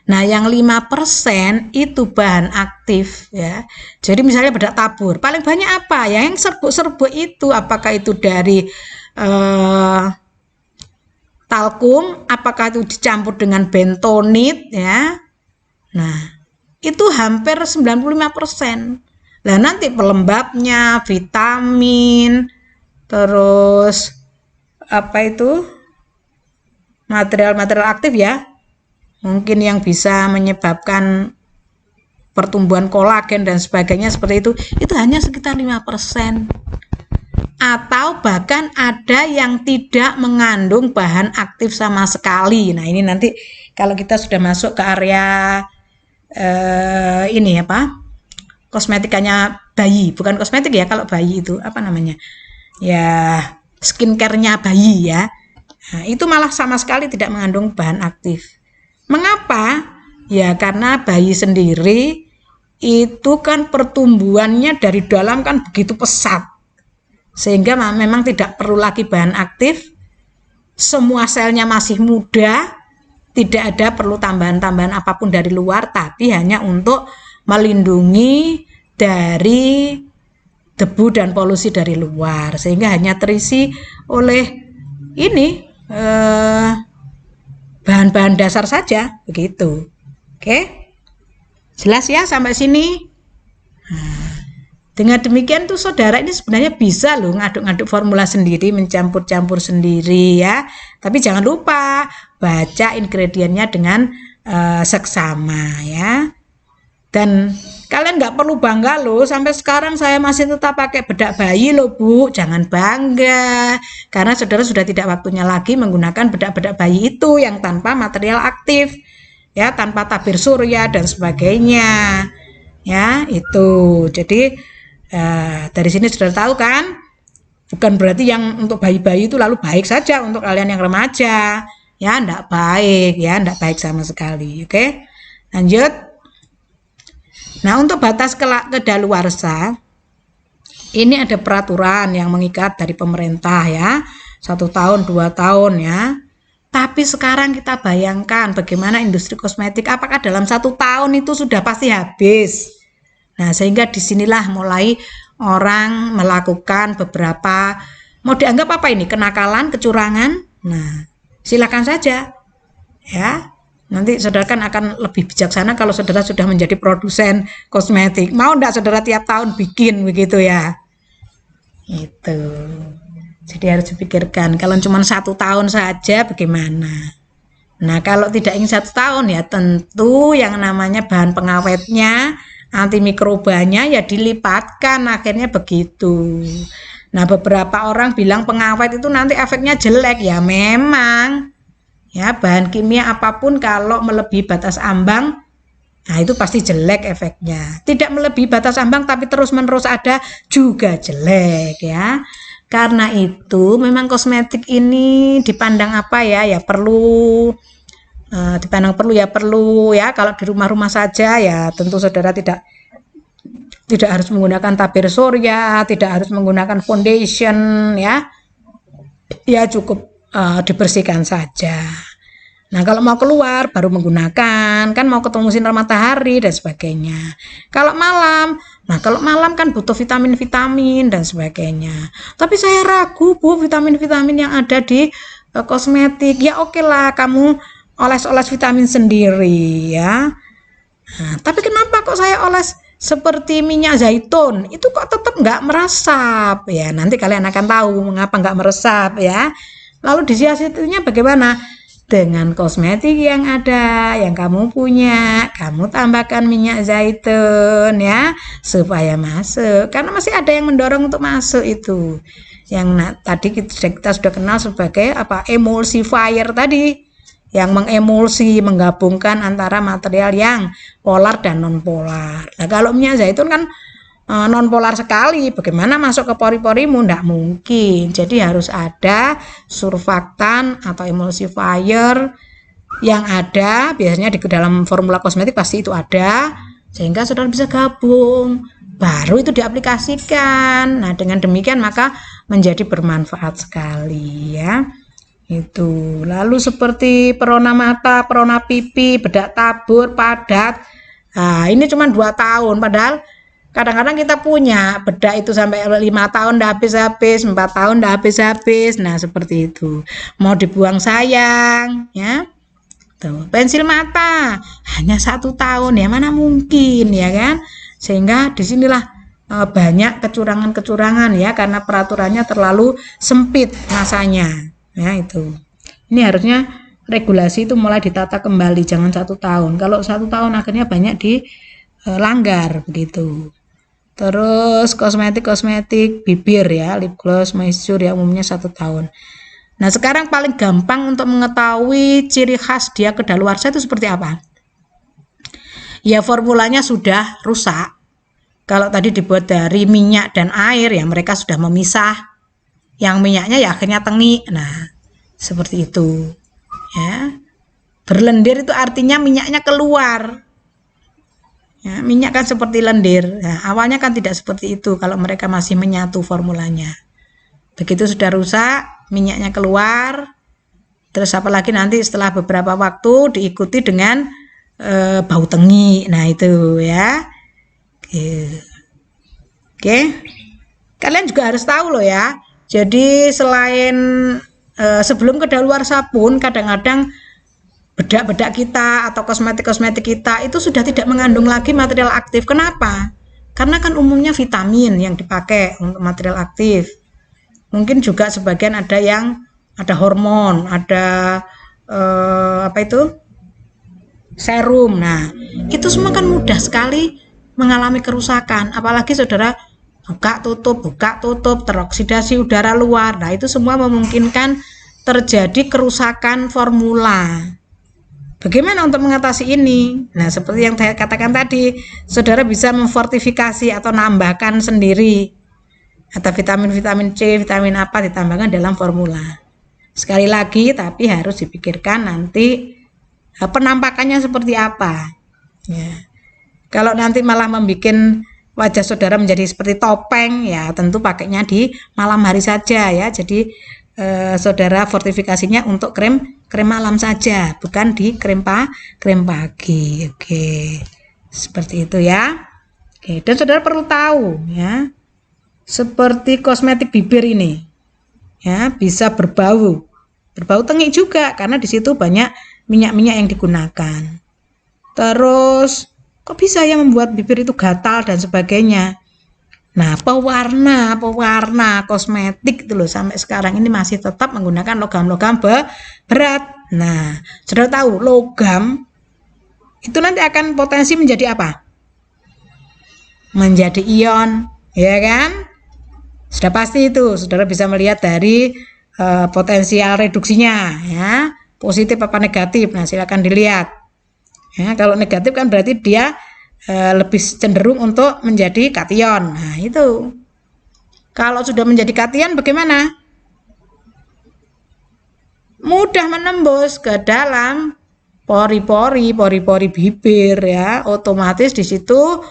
Nah, yang 5% itu bahan aktif ya. Jadi misalnya bedak tabur, paling banyak apa? Ya, yang serbuk-serbuk itu apakah itu dari talkum, apakah itu dicampur dengan bentonit ya. Nah, itu hampir 95%. Nah, nanti pelembabnya, vitamin, terus apa itu? Material-material aktif ya. Mungkin yang bisa menyebabkan pertumbuhan kolagen dan sebagainya seperti itu hanya sekitar 5%. Atau bahkan ada yang tidak mengandung bahan aktif sama sekali. Nah, ini nanti kalau kita sudah masuk ke area ini apa? Kosmetikanya bayi, bukan kosmetik ya kalau bayi itu apa namanya? Ya, skincare-nya bayi ya. Nah, itu malah sama sekali tidak mengandung bahan aktif. Mengapa? Ya karena bayi sendiri itu kan pertumbuhannya dari dalam kan begitu pesat. Sehingga memang tidak perlu lagi bahan aktif. Semua selnya masih muda, tidak ada perlu tambahan-tambahan apapun dari luar, tapi hanya untuk melindungi dari debu dan polusi dari luar. Sehingga hanya terisi oleh ini bahan-bahan dasar saja begitu. Oke, jelas ya sampai sini. Nah, dengan demikian tuh saudara ini sebenarnya bisa loh ngaduk-ngaduk formula sendiri, mencampur-campur sendiri ya. Tapi jangan lupa baca ingredientnya dengan seksama ya. Dan kalian nggak perlu bangga loh, sampai sekarang saya masih tetap pakai bedak bayi loh Bu. Jangan bangga, karena saudara sudah tidak waktunya lagi menggunakan bedak-bedak bayi itu yang tanpa material aktif, ya, tanpa tabir surya dan sebagainya, ya itu. Jadi dari sini sudah tahu kan, bukan berarti yang untuk bayi-bayi itu lalu baik saja untuk kalian yang remaja, ya, enggak baik, ya, enggak baik sama sekali. Oke, lanjut. Nah, untuk batas kedaluarsa ini ada peraturan yang mengikat dari pemerintah ya, 1 tahun 2 tahun ya. Tapi sekarang kita bayangkan bagaimana industri kosmetik, apakah dalam 1 tahun itu sudah pasti habis. Nah, sehingga disinilah mulai orang melakukan beberapa Mau dianggap apa ini? Kenakalan, kecurangan? Nah, silakan saja. Ya. Nanti saudara kan akan lebih bijaksana kalau saudara sudah menjadi produsen kosmetik. Mau enggak saudara tiap tahun bikin begitu ya? Itu. Jadi harus dipikirkan. Kalau cuma 1 tahun saja bagaimana? Nah, kalau tidak ingin 1 tahun ya tentu yang namanya bahan pengawetnya, antimikrobanya ya dilipatkan, akhirnya begitu. Nah, beberapa orang bilang pengawet itu nanti efeknya jelek, ya memang. Ya, bahan kimia apapun kalau melebihi batas ambang, nah itu pasti jelek efeknya. Tidak melebihi batas ambang tapi terus-menerus ada juga jelek ya. Karena itu memang kosmetik ini dipandang apa ya? Ya perlu dipandang perlu ya. Kalau di rumah-rumah saja ya tentu saudara tidak harus menggunakan tabir surya, tidak harus menggunakan foundation ya. Ya cukup dibersihkan saja. Nah, kalau mau keluar baru menggunakan, kan mau ketemu sinar matahari dan sebagainya. Kalau malam kan butuh vitamin-vitamin dan sebagainya. Tapi saya ragu, Bu, vitamin-vitamin yang ada di kosmetik. Ya oke lah, kamu oles-oles vitamin sendiri ya. Nah, tapi kenapa kok saya oles seperti minyak zaitun? Itu kok tetap nggak meresap ya. Nanti kalian akan tahu mengapa nggak meresap ya. Lalu disiasatinya bagaimana? Dengan kosmetik yang ada, yang kamu punya, kamu tambahkan minyak zaitun ya, supaya masuk. Karena masih ada yang mendorong untuk masuk itu. Yang tadi kita sudah kenal sebagai emulsifier tadi, yang mengemulsi, menggabungkan antara material yang polar dan non polar. Nah, kalau minyak zaitun kan non polar sekali, bagaimana masuk ke pori-porimu? Tidak mungkin. Jadi harus ada surfaktan atau emulsifier yang ada, biasanya di dalam formula kosmetik pasti itu ada, sehingga saudara bisa gabung, baru itu diaplikasikan. Nah, dengan demikian maka menjadi bermanfaat sekali ya. Itu. Lalu seperti perona mata, perona pipi, bedak tabur, padat. Nah, ini cuma 2 tahun, padahal kadang-kadang kita punya bedak itu sampai 5 tahun udah habis-habis, 4 tahun udah habis-habis. Nah, seperti itu. Mau dibuang sayang, ya. Tuh, pensil mata hanya 1 tahun, ya mana mungkin, ya kan? Sehingga disinilah banyak kecurangan-kecurangan ya, karena peraturannya terlalu sempit masanya. Ya, itu. Ini harusnya regulasi itu mulai ditata kembali, jangan 1 tahun. Kalau 1 tahun akhirnya banyak dilanggar begitu. Terus kosmetik bibir ya, lip gloss, moisture ya umumnya 1 tahun. Nah, sekarang paling gampang untuk mengetahui ciri khas dia kedaluarsa itu seperti apa? Ya formulanya sudah rusak. Kalau tadi dibuat dari minyak dan air ya mereka sudah memisah. Yang minyaknya ya akhirnya tengi. Nah, seperti itu. Ya. Berlendir itu artinya minyaknya keluar. Ya, minyak kan seperti lendir. Nah, awalnya kan tidak seperti itu kalau mereka masih menyatu formulanya. Begitu sudah rusak, minyaknya keluar. Terus apalagi nanti setelah beberapa waktu diikuti dengan bau tengi. Nah, itu ya. Oke. Kalian juga harus tahu loh ya. Jadi selain sebelum kedaluarsa pun kadang-kadang bedak-bedak kita atau kosmetik-kosmetik kita itu sudah tidak mengandung lagi material aktif. Kenapa? Karena kan umumnya vitamin yang dipakai untuk material aktif. Mungkin juga sebagian ada yang ada hormon, ada serum. Nah, itu semua kan mudah sekali mengalami kerusakan. Apalagi saudara buka tutup, teroksidasi udara luar. Nah, itu semua memungkinkan terjadi kerusakan formula. Bagaimana untuk mengatasi ini? Nah, seperti yang saya katakan tadi, saudara bisa memfortifikasi atau nambahkan sendiri. Atau vitamin C, vitamin apa ditambahkan dalam formula. Sekali lagi, tapi harus dipikirkan nanti penampakannya seperti apa. Ya. Kalau nanti malah membuat wajah saudara menjadi seperti topeng, ya tentu pakainya di malam hari saja ya. Jadi saudara fortifikasinya untuk krem malam saja, bukan di krem pagi. Oke. Seperti itu ya. Oke, dan saudara perlu tahu ya. Seperti kosmetik bibir ini. ya, bisa berbau tengik juga karena di situ banyak minyak-minyak yang digunakan. Terus kok bisa ya membuat bibir itu gatal dan sebagainya. Nah, pewarna kosmetik itu loh sampai sekarang ini masih tetap menggunakan logam-logam berat. Nah, sudah tahu logam itu nanti akan potensi menjadi apa? Menjadi ion, ya kan? Sudah pasti itu, saudara bisa melihat dari potensial reduksinya, ya, positif apa negatif. Nah, silakan dilihat. Ya, kalau negatif kan berarti dia lebih cenderung untuk menjadi kation. Nah, itu. Kalau sudah menjadi kation bagaimana? Mudah menembus ke dalam pori-pori bibir, ya. Otomatis di situ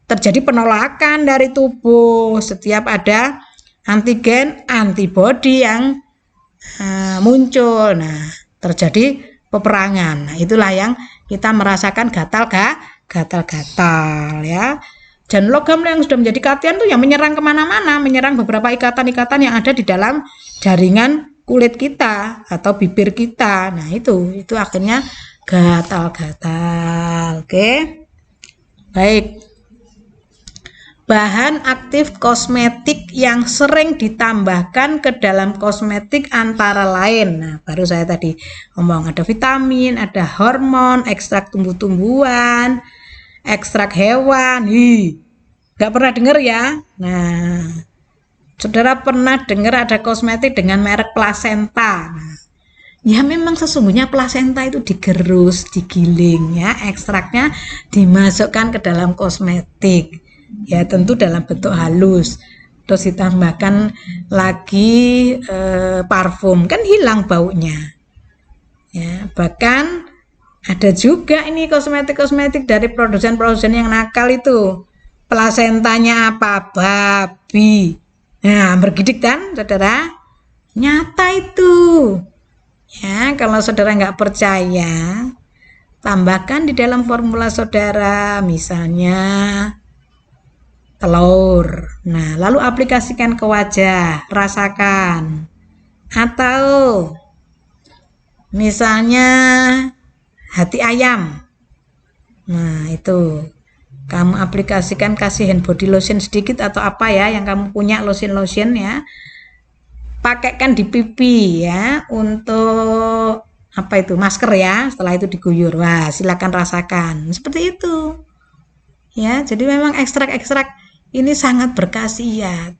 terjadi penolakan dari tubuh setiap ada antigen antibodi yang muncul. Nah, terjadi peperangan. Nah, itulah yang kita merasakan gatal-gatal, ya. Dan logam yang sudah menjadi kation itu yang menyerang kemana-mana, menyerang beberapa ikatan-ikatan yang ada di dalam jaringan kulit kita atau bibir kita. Nah, itu akhirnya gatal-gatal. Oke. Baik. Bahan aktif kosmetik yang sering ditambahkan ke dalam kosmetik antara lain. Nah, baru saya tadi ngomong ada vitamin, ada hormon, ekstrak tumbuh-tumbuhan, ekstrak hewan. Nggak pernah dengar ya? Nah, saudara pernah dengar ada kosmetik dengan merek plasenta? Nah, ya memang sesungguhnya plasenta itu digerus, digiling, ya, ekstraknya dimasukkan ke dalam kosmetik. Ya tentu dalam bentuk halus, terus ditambahkan lagi parfum, kan hilang baunya, ya. Bahkan ada juga ini kosmetik dari produsen yang nakal itu, plasentanya apa? Babi. Nah, bergidik kan saudara, nyata itu, ya. Kalau saudara nggak percaya, tambahkan di dalam formula saudara, misalnya telur. Nah, lalu aplikasikan ke wajah, rasakan. Atau misalnya hati ayam. Nah, itu kamu aplikasikan, kasih hand body lotion sedikit atau apa ya yang kamu punya, lotion ya. Pakaikan di pipi ya untuk apa itu, masker ya. Setelah itu diguyur. Wah, silakan rasakan. Seperti itu. Ya, jadi memang ekstrak-ekstrak ini sangat berkhasiat.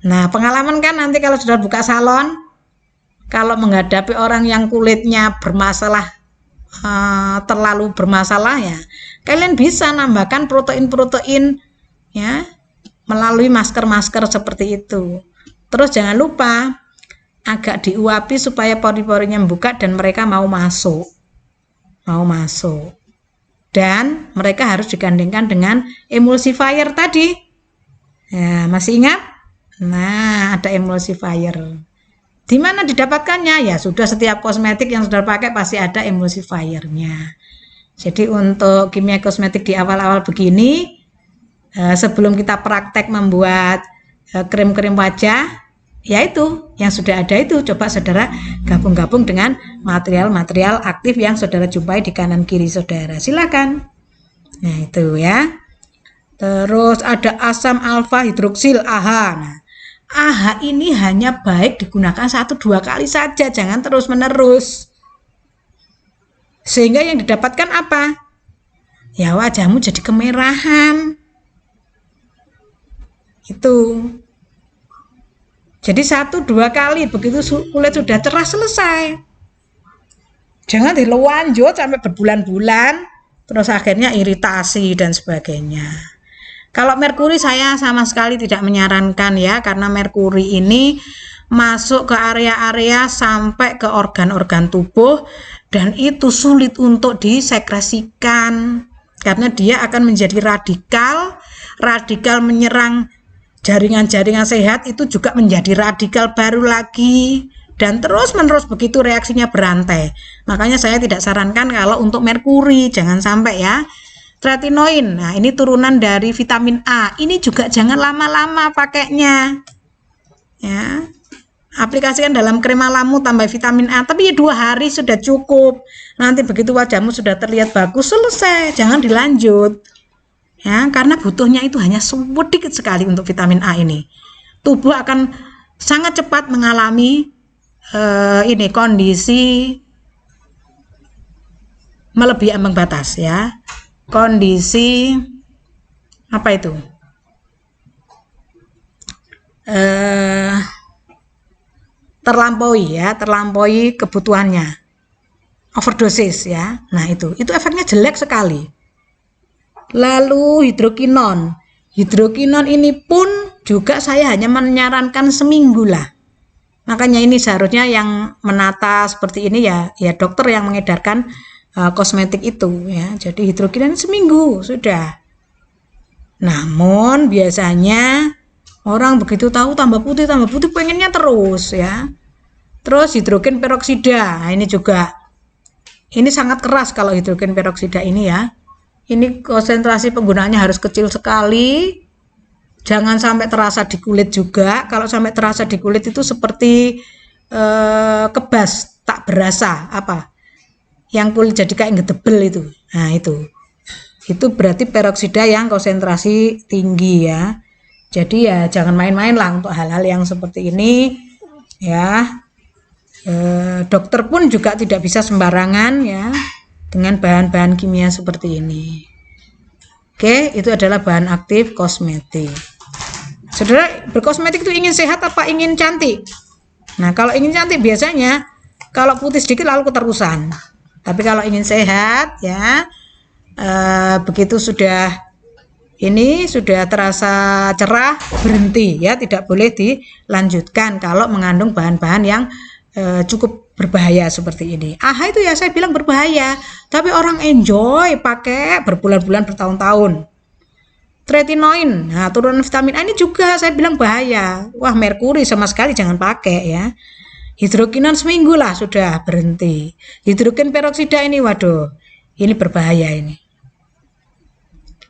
Nah, pengalaman kan nanti kalau sudah buka salon, kalau menghadapi orang yang kulitnya bermasalah, terlalu bermasalah, ya, kalian bisa nambahkan protein-protein, ya, melalui masker-masker seperti itu. Terus jangan lupa agak diuapi supaya pori-porinya membuka dan mereka mau masuk. Dan mereka harus digandengkan dengan emulsifier tadi. Ya, masih ingat? Nah, ada emulsifier. Di mana didapatkannya? Ya, sudah setiap kosmetik yang sudah pakai pasti ada emulsifiernya. Jadi untuk kimia kosmetik di awal-awal begini, sebelum kita praktek membuat krim-krim wajah, ya itu yang sudah ada itu coba saudara gabung-gabung dengan material-material aktif yang saudara jumpai di kanan kiri saudara, silakan. Nah, itu ya. Terus ada asam alfa hidroksil AHA. Nah, AHA ini hanya baik digunakan 1-2 kali saja, jangan terus menerus, sehingga yang didapatkan apa? Ya, wajahmu jadi kemerahan. Itu jadi 1-2 kali, begitu kulit sudah cerah selesai. Jangan dilanjut sampai berbulan-bulan, terus akhirnya iritasi dan sebagainya. Kalau merkuri saya sama sekali tidak menyarankan ya, karena merkuri ini masuk ke area-area sampai ke organ-organ tubuh dan itu sulit untuk disekresikan karena dia akan menjadi radikal menyerang jaringan-jaringan sehat, itu juga menjadi radikal baru lagi dan terus-menerus begitu reaksinya berantai. Makanya saya tidak sarankan kalau untuk merkuri, jangan sampai ya. Tretinoin, nah ini turunan dari vitamin A, ini juga jangan lama-lama pakainya ya. aplikasikan dalam krim alamu tambah vitamin A, tapi ya 2 hari sudah cukup. Nanti begitu wajahmu sudah terlihat bagus, selesai, jangan dilanjut ya, karena butuhnya itu hanya sedikit sekali untuk vitamin A ini. Tubuh akan sangat cepat mengalami ini kondisi melebihi ambang batas ya, kondisi apa itu, terlampaui kebutuhannya, overdosis ya. Nah itu efeknya jelek sekali. Lalu hidrokinon ini pun juga saya hanya menyarankan seminggu lah. Makanya ini seharusnya yang menata seperti ini ya dokter yang mengedarkan kosmetik itu ya. Jadi hidrokinon seminggu sudah. Namun biasanya orang begitu tahu tambah putih pengennya terus ya. Terus hidrogen peroksida, nah, ini sangat keras kalau hidrogen peroksida ini ya. Ini konsentrasi penggunaannya harus kecil sekali. Jangan sampai terasa di kulit juga. Kalau sampai terasa di kulit itu seperti kebas, tak berasa apa. Yang kulit jadi kayak ngedebel itu. Nah itu berarti peroksida yang konsentrasi tinggi ya. Jadi ya jangan main-main lah untuk hal-hal yang seperti ini ya. Dokter pun juga tidak bisa sembarangan ya dengan bahan-bahan kimia seperti ini. Oke, itu adalah bahan aktif kosmetik. Saudara, berkosmetik itu ingin sehat apa ingin cantik? Nah, kalau ingin cantik biasanya kalau putih sedikit lalu keterusan. Tapi kalau ingin sehat ya, begitu sudah terasa cerah, berhenti ya, tidak boleh dilanjutkan kalau mengandung bahan-bahan yang cukup berbahaya seperti ini. AHA itu ya saya bilang berbahaya, tapi orang enjoy pakai berbulan-bulan, bertahun-tahun. Tretinoin, nah turunan vitamin A ini juga saya bilang bahaya. Wah, merkuri sama sekali jangan pakai ya. Hidrokinon seminggu lah sudah berhenti. Hidrogen peroksida ini waduh, ini berbahaya ini.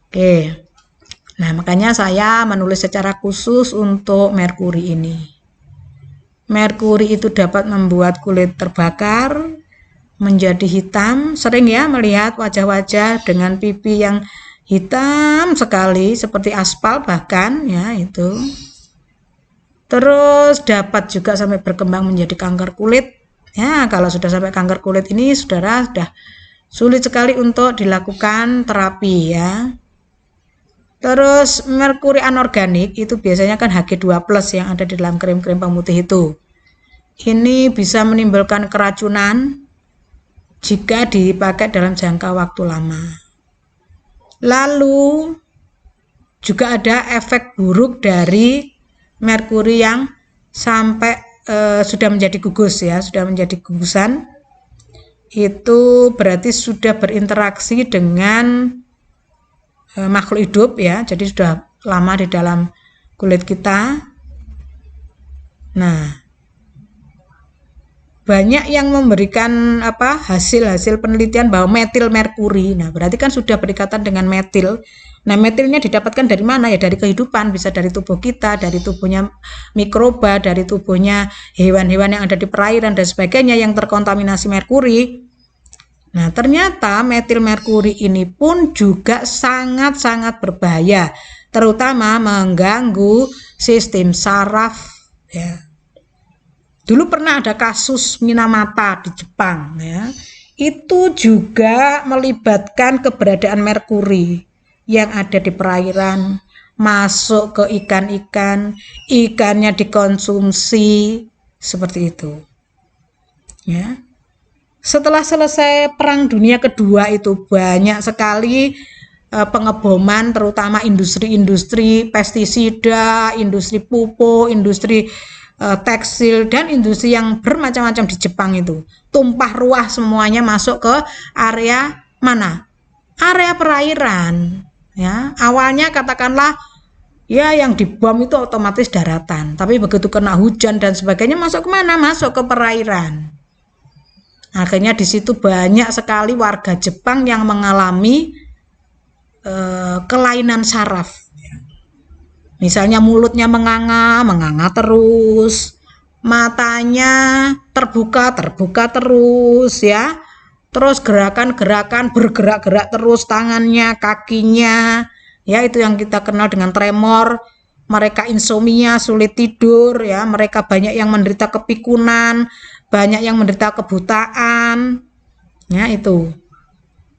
Oke. Nah, makanya saya menulis secara khusus untuk merkuri ini. Merkuri itu dapat membuat kulit terbakar, menjadi hitam. Sering ya melihat wajah-wajah dengan pipi yang hitam sekali seperti aspal bahkan ya itu. Terus dapat juga sampai berkembang menjadi kanker kulit. Ya, kalau sudah sampai kanker kulit ini saudara sudah sulit sekali untuk dilakukan terapi ya. Terus merkuri anorganik itu biasanya kan Hg2+ yang ada di dalam krim-krim pemutih itu. Ini bisa menimbulkan keracunan jika dipakai dalam jangka waktu lama. Lalu juga ada efek buruk dari merkuri yang sampai sudah menjadi gugus ya, sudah menjadi gugusan. Itu berarti sudah berinteraksi dengan makhluk hidup ya, jadi sudah lama di dalam kulit kita. Nah, banyak yang memberikan hasil penelitian bahwa metil merkuri. Nah, berarti kan sudah berikatan dengan metil. Nah, metilnya didapatkan dari mana ya? Dari kehidupan, bisa dari tubuh kita, dari tubuhnya mikroba, dari tubuhnya hewan-hewan yang ada di perairan dan sebagainya yang terkontaminasi merkuri. Nah, ternyata metil merkuri ini pun juga sangat-sangat berbahaya, terutama mengganggu sistem saraf ya. Dulu pernah ada kasus Minamata di Jepang ya. Itu juga melibatkan keberadaan merkuri yang ada di perairan, masuk ke ikan-ikan, ikannya dikonsumsi seperti itu. Ya. Setelah selesai Perang Dunia Kedua itu banyak sekali pengeboman, terutama industri-industri pestisida, industri pupuk, industri tekstil, dan industri yang bermacam-macam di Jepang itu. Tumpah ruah semuanya masuk ke area mana? Area perairan. Ya, awalnya katakanlah ya yang dibom itu otomatis daratan, tapi begitu kena hujan dan sebagainya masuk kemana? Masuk ke perairan. Akhirnya di situ banyak sekali warga Jepang yang mengalami kelainan saraf. Misalnya mulutnya menganga terus, matanya terbuka terus ya. Terus gerakan-gerakan bergerak-gerak terus tangannya, kakinya. Ya, itu yang kita kenal dengan tremor. Mereka insomnia, sulit tidur ya, mereka banyak yang menderita kepikunan, banyak yang menderita kebutaan. Ya, itu.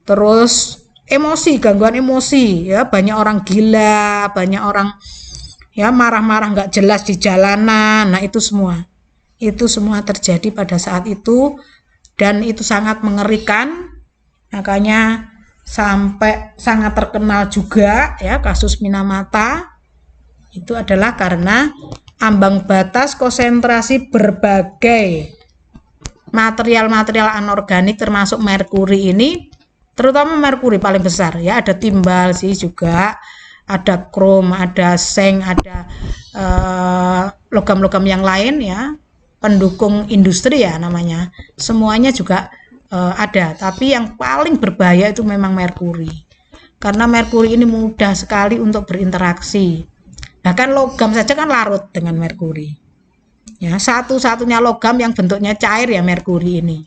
Terus emosi, gangguan emosi ya, banyak orang gila, banyak orang ya marah-marah nggak jelas di jalanan. Nah, itu semua terjadi pada saat itu dan itu sangat mengerikan. Makanya sampai sangat terkenal juga ya kasus Minamata. Itu adalah karena ambang batas konsentrasi berbagai material-material anorganik termasuk merkuri ini, terutama merkuri paling besar ya, ada timbal sih juga, ada krom, ada seng, ada logam-logam yang lain ya, pendukung industri ya namanya, semuanya juga ada, tapi yang paling berbahaya itu memang merkuri, karena merkuri ini mudah sekali untuk berinteraksi, bahkan logam saja kan larut dengan merkuri ya, satu-satunya logam yang bentuknya cair ya merkuri ini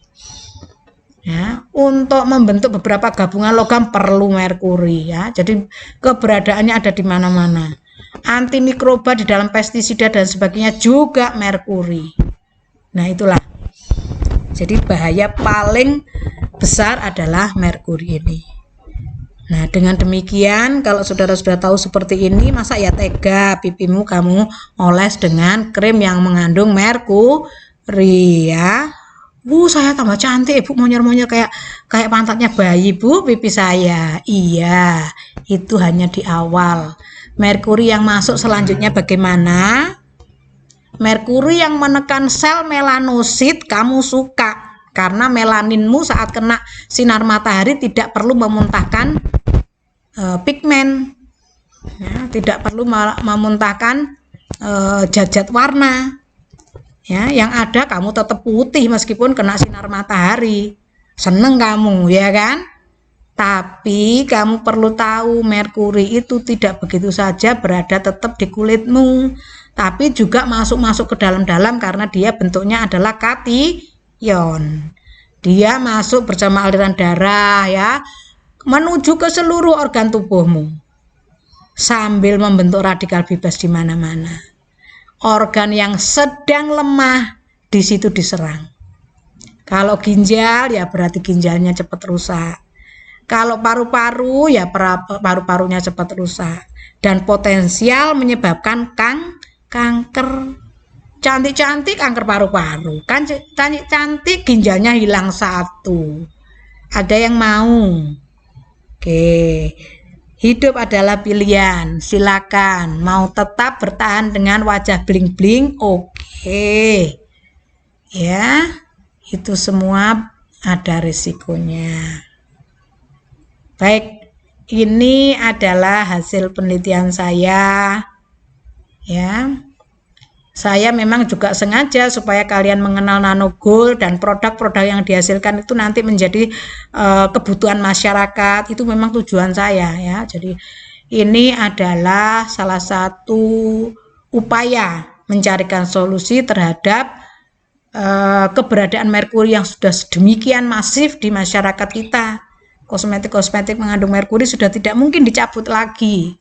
ya. Untuk membentuk beberapa gabungan logam perlu merkuri ya, jadi keberadaannya ada di mana-mana. Antimikroba di dalam pestisida dan sebagainya juga merkuri. Nah, itulah. Jadi bahaya paling besar adalah merkuri ini. Nah, dengan demikian kalau saudara sudah tahu seperti ini, masa ya tega pipimu kamu oles dengan krim yang mengandung merkuri ya. Bu, saya tambah cantik, Bu, monyor-monyor kayak pantatnya bayi, Bu, pipi saya. Iya, itu hanya di awal. Merkuri yang masuk selanjutnya bagaimana? Merkuri yang menekan sel melanosit kamu suka, karena melaninmu saat kena sinar matahari tidak perlu memuntahkan pigmen ya, tidak perlu memuntahkan zat-zat warna ya, yang ada kamu tetap putih meskipun kena sinar matahari, seneng kamu ya kan. Tapi kamu perlu tahu merkuri itu tidak begitu saja berada tetap di kulitmu, tapi juga masuk ke dalam-dalam karena dia bentuknya adalah kation. Dia masuk bersama aliran darah ya, menuju ke seluruh organ tubuhmu sambil membentuk radikal bebas di mana-mana. Organ yang sedang lemah di situ diserang. Kalau ginjal ya berarti ginjalnya cepat rusak. Kalau paru-paru ya paru-parunya cepat rusak dan potensial menyebabkan kanker. Cantik-cantik kanker paru-paru, kan cantik ginjalnya hilang satu. Ada yang mau? Oke, hidup adalah pilihan. Silakan. Mau tetap bertahan dengan wajah bling-bling? Oke. Ya, itu semua ada risikonya. Baik, ini adalah hasil penelitian saya. Ya. Saya memang juga sengaja supaya kalian mengenal nanogold dan produk-produk yang dihasilkan itu nanti menjadi kebutuhan masyarakat. Itu memang tujuan saya ya. Jadi ini adalah salah satu upaya mencarikan solusi terhadap keberadaan merkuri yang sudah sedemikian masif di masyarakat kita. Kosmetik-kosmetik mengandung merkuri sudah tidak mungkin dicabut lagi.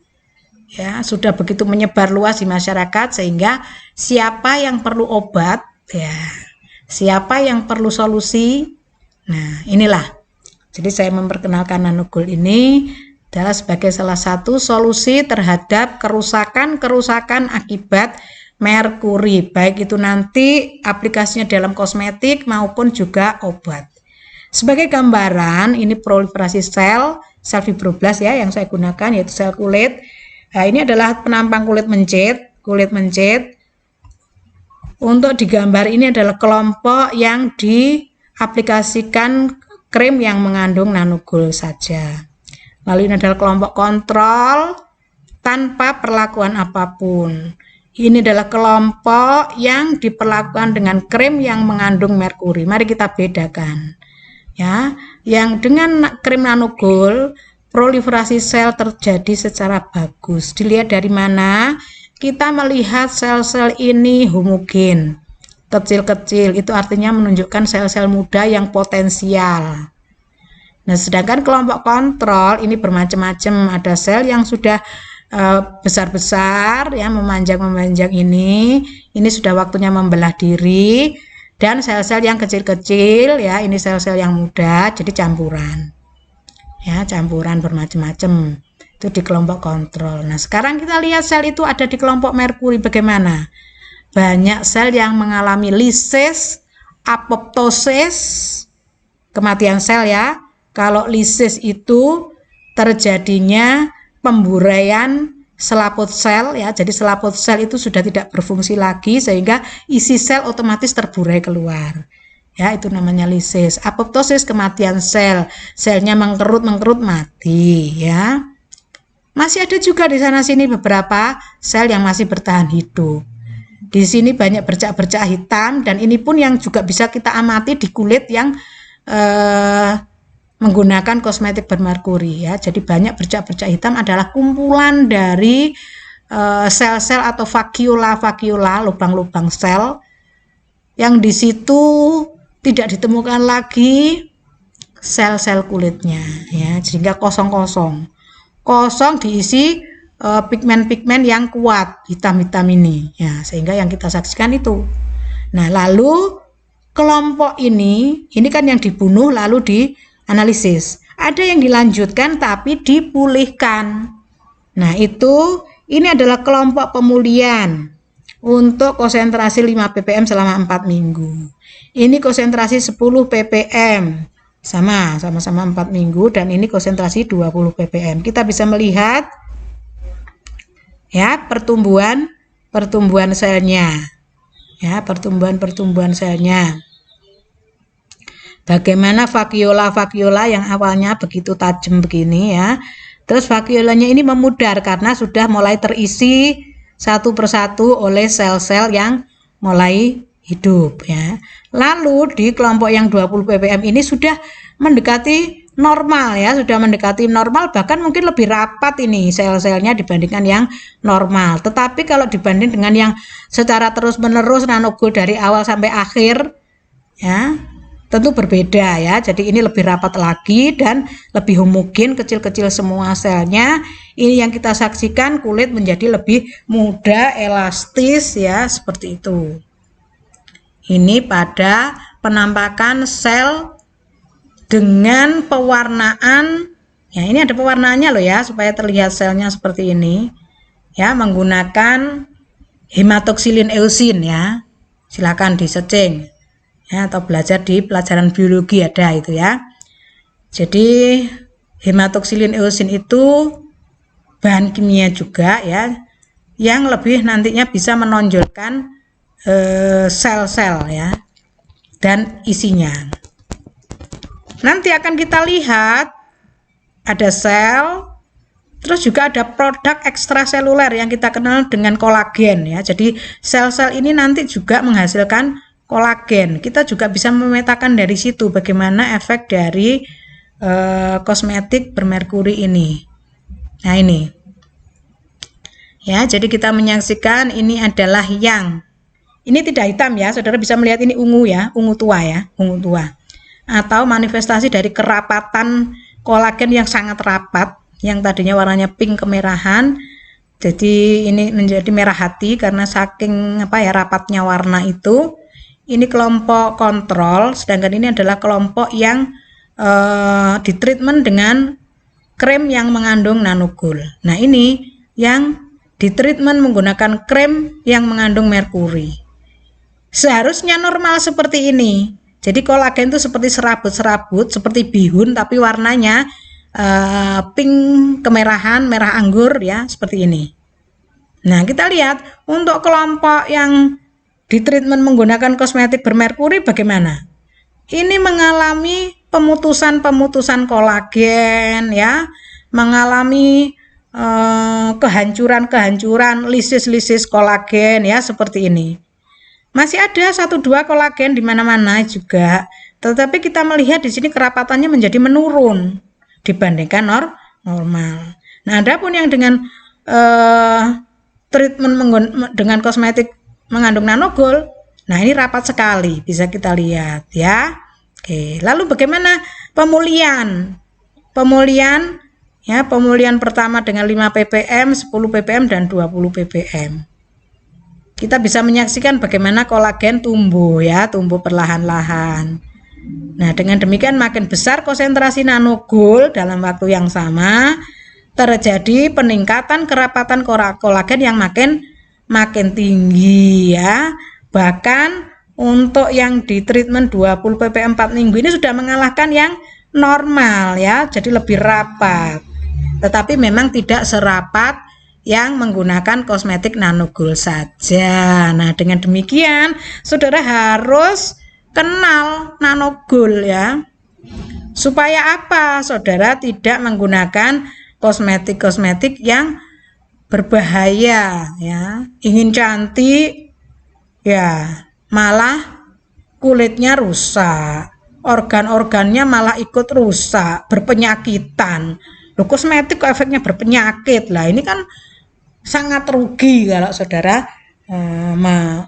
Ya, sudah begitu menyebar luas di masyarakat sehingga siapa yang perlu obat ya, siapa yang perlu solusi. Nah, inilah. Jadi saya memperkenalkan nanogold ini adalah sebagai salah satu solusi terhadap kerusakan akibat merkuri, baik itu nanti aplikasinya dalam kosmetik maupun juga obat. Sebagai gambaran, ini proliferasi sel fibroblast ya yang saya gunakan, yaitu sel kulit. Nah, ini adalah penampang kulit mencit. Untuk digambar ini adalah kelompok yang diaplikasikan krim yang mengandung nanogold saja. Lalu ini adalah kelompok kontrol tanpa perlakuan apapun. Ini adalah kelompok yang diperlakukan dengan krim yang mengandung merkuri. Mari kita bedakan. Ya, yang dengan krim nanogold proliferasi sel terjadi secara bagus. Dilihat dari mana? Kita melihat sel-sel ini homogen. kecil-kecil, itu artinya menunjukkan sel-sel muda yang potensial. Nah, sedangkan kelompok kontrol ini bermacam-macam, ada sel yang sudah besar-besar ya, memanjang ini sudah waktunya membelah diri, dan sel-sel yang kecil-kecil ya, ini sel-sel yang muda, jadi campuran ya, campuran bermacam-macam itu di kelompok kontrol. Nah, sekarang kita lihat sel itu ada di kelompok merkuri bagaimana. Banyak sel yang mengalami lisis, apoptosis, kematian sel ya. Kalau lisis itu terjadinya pemburaian selaput sel ya, jadi selaput sel itu sudah tidak berfungsi lagi sehingga isi sel otomatis terburai keluar ya, itu namanya lisis. Apoptosis kematian sel, selnya mengkerut mati ya. Masih ada juga di sana sini beberapa sel yang masih bertahan hidup. Di sini banyak bercak-bercak hitam, dan ini pun yang juga bisa kita amati di kulit yang menggunakan kosmetik bermerkuri ya. Jadi banyak bercak-bercak hitam adalah kumpulan dari sel-sel atau vakuola, lubang-lubang sel yang di situ tidak ditemukan lagi sel-sel kulitnya ya, sehingga kosong diisi pigmen-pigmen yang kuat hitam-hitam ini ya, sehingga yang kita saksikan itu. Nah, lalu kelompok ini kan yang dibunuh lalu dianalisis. Ada yang dilanjutkan tapi dipulihkan. Nah, ini adalah kelompok pemulihan untuk konsentrasi 5 ppm selama 4 minggu. Ini konsentrasi 10 ppm sama-sama 4 minggu, dan ini konsentrasi 20 ppm. Kita bisa melihat ya pertumbuhan selnya ya, pertumbuhan selnya. Bagaimana vakuola yang awalnya begitu tajam begini ya, terus vakuolanya ini memudar karena sudah mulai terisi satu persatu oleh sel-sel yang mulai hidup ya. Lalu di kelompok yang 20 ppm ini sudah mendekati normal ya, bahkan mungkin lebih rapat ini sel-selnya dibandingkan yang normal. Tetapi kalau dibanding dengan yang secara terus-menerus nanogold dari awal sampai akhir ya, tentu berbeda ya. Jadi ini lebih rapat lagi dan lebih homogen, kecil-kecil semua selnya. Ini yang kita saksikan, kulit menjadi lebih mudah, elastis ya, seperti itu. Ini pada penampakan sel dengan pewarnaan ya, ini ada pewarnaannya loh ya, supaya terlihat selnya seperti ini ya, menggunakan hematoxylin eosin ya. Silakan di searching ya, atau belajar di pelajaran biologi ada itu ya. Jadi hematoxylin eosin itu bahan kimia juga ya, yang lebih nantinya bisa menonjolkan sel-sel ya dan isinya. Nanti akan kita lihat ada sel, terus juga ada produk ekstraseluler yang kita kenal dengan kolagen ya. Jadi sel-sel ini nanti juga menghasilkan kolagen. Kita juga bisa memetakan dari situ bagaimana efek dari kosmetik bermerkuri ini. Nah, ini ya, jadi kita menyaksikan ini adalah yang ini tidak hitam ya, saudara bisa melihat ini ungu ya, ungu tua ya, ungu tua, atau manifestasi dari kerapatan kolagen yang sangat rapat, yang tadinya warnanya pink kemerahan, jadi ini menjadi merah hati karena saking rapatnya warna itu. Ini kelompok kontrol, sedangkan ini adalah kelompok yang ditreatment dengan krem yang mengandung nanogold. Nah, ini yang ditreatment menggunakan krem yang mengandung merkuri. Seharusnya normal seperti ini. Jadi kolagen itu seperti serabut-serabut, seperti bihun, tapi warnanya pink kemerahan, merah anggur ya, seperti ini. Nah, kita lihat untuk kelompok yang ditreatment menggunakan kosmetik bermerkuri bagaimana? Ini mengalami pemutusan kolagen ya, mengalami kehancuran, lisis kolagen ya, seperti ini. Masih ada 1-2 kolagen di mana-mana juga, tetapi kita melihat di sini kerapatannya menjadi menurun dibandingkan normal. Nah, adapun yang dengan treatment dengan kosmetik mengandung nanogold, Nah, ini rapat sekali, bisa kita lihat ya. Oke, lalu bagaimana pemulihan? Pemulihan ya, pemulihan pertama dengan 5 ppm, 10 ppm dan 20 ppm. Kita bisa menyaksikan bagaimana kolagen tumbuh ya, tumbuh perlahan-lahan. Nah, dengan demikian makin besar konsentrasi nanogol dalam waktu yang sama, terjadi peningkatan kerapatan kolagen yang makin tinggi ya. Bahkan untuk yang di treatment 20 ppm 4 minggu ini sudah mengalahkan yang normal ya, jadi lebih rapat. Tetapi memang tidak serapat yang menggunakan kosmetik nanogol saja. Nah, dengan demikian saudara harus kenal nanogol ya. Supaya apa? Saudara tidak menggunakan kosmetik-kosmetik yang berbahaya ya. Ingin cantik ya, malah kulitnya rusak, organ-organnya malah ikut rusak, berpenyakitan. Loh, kosmetik efeknya berpenyakit lah, ini kan sangat rugi kalau saudara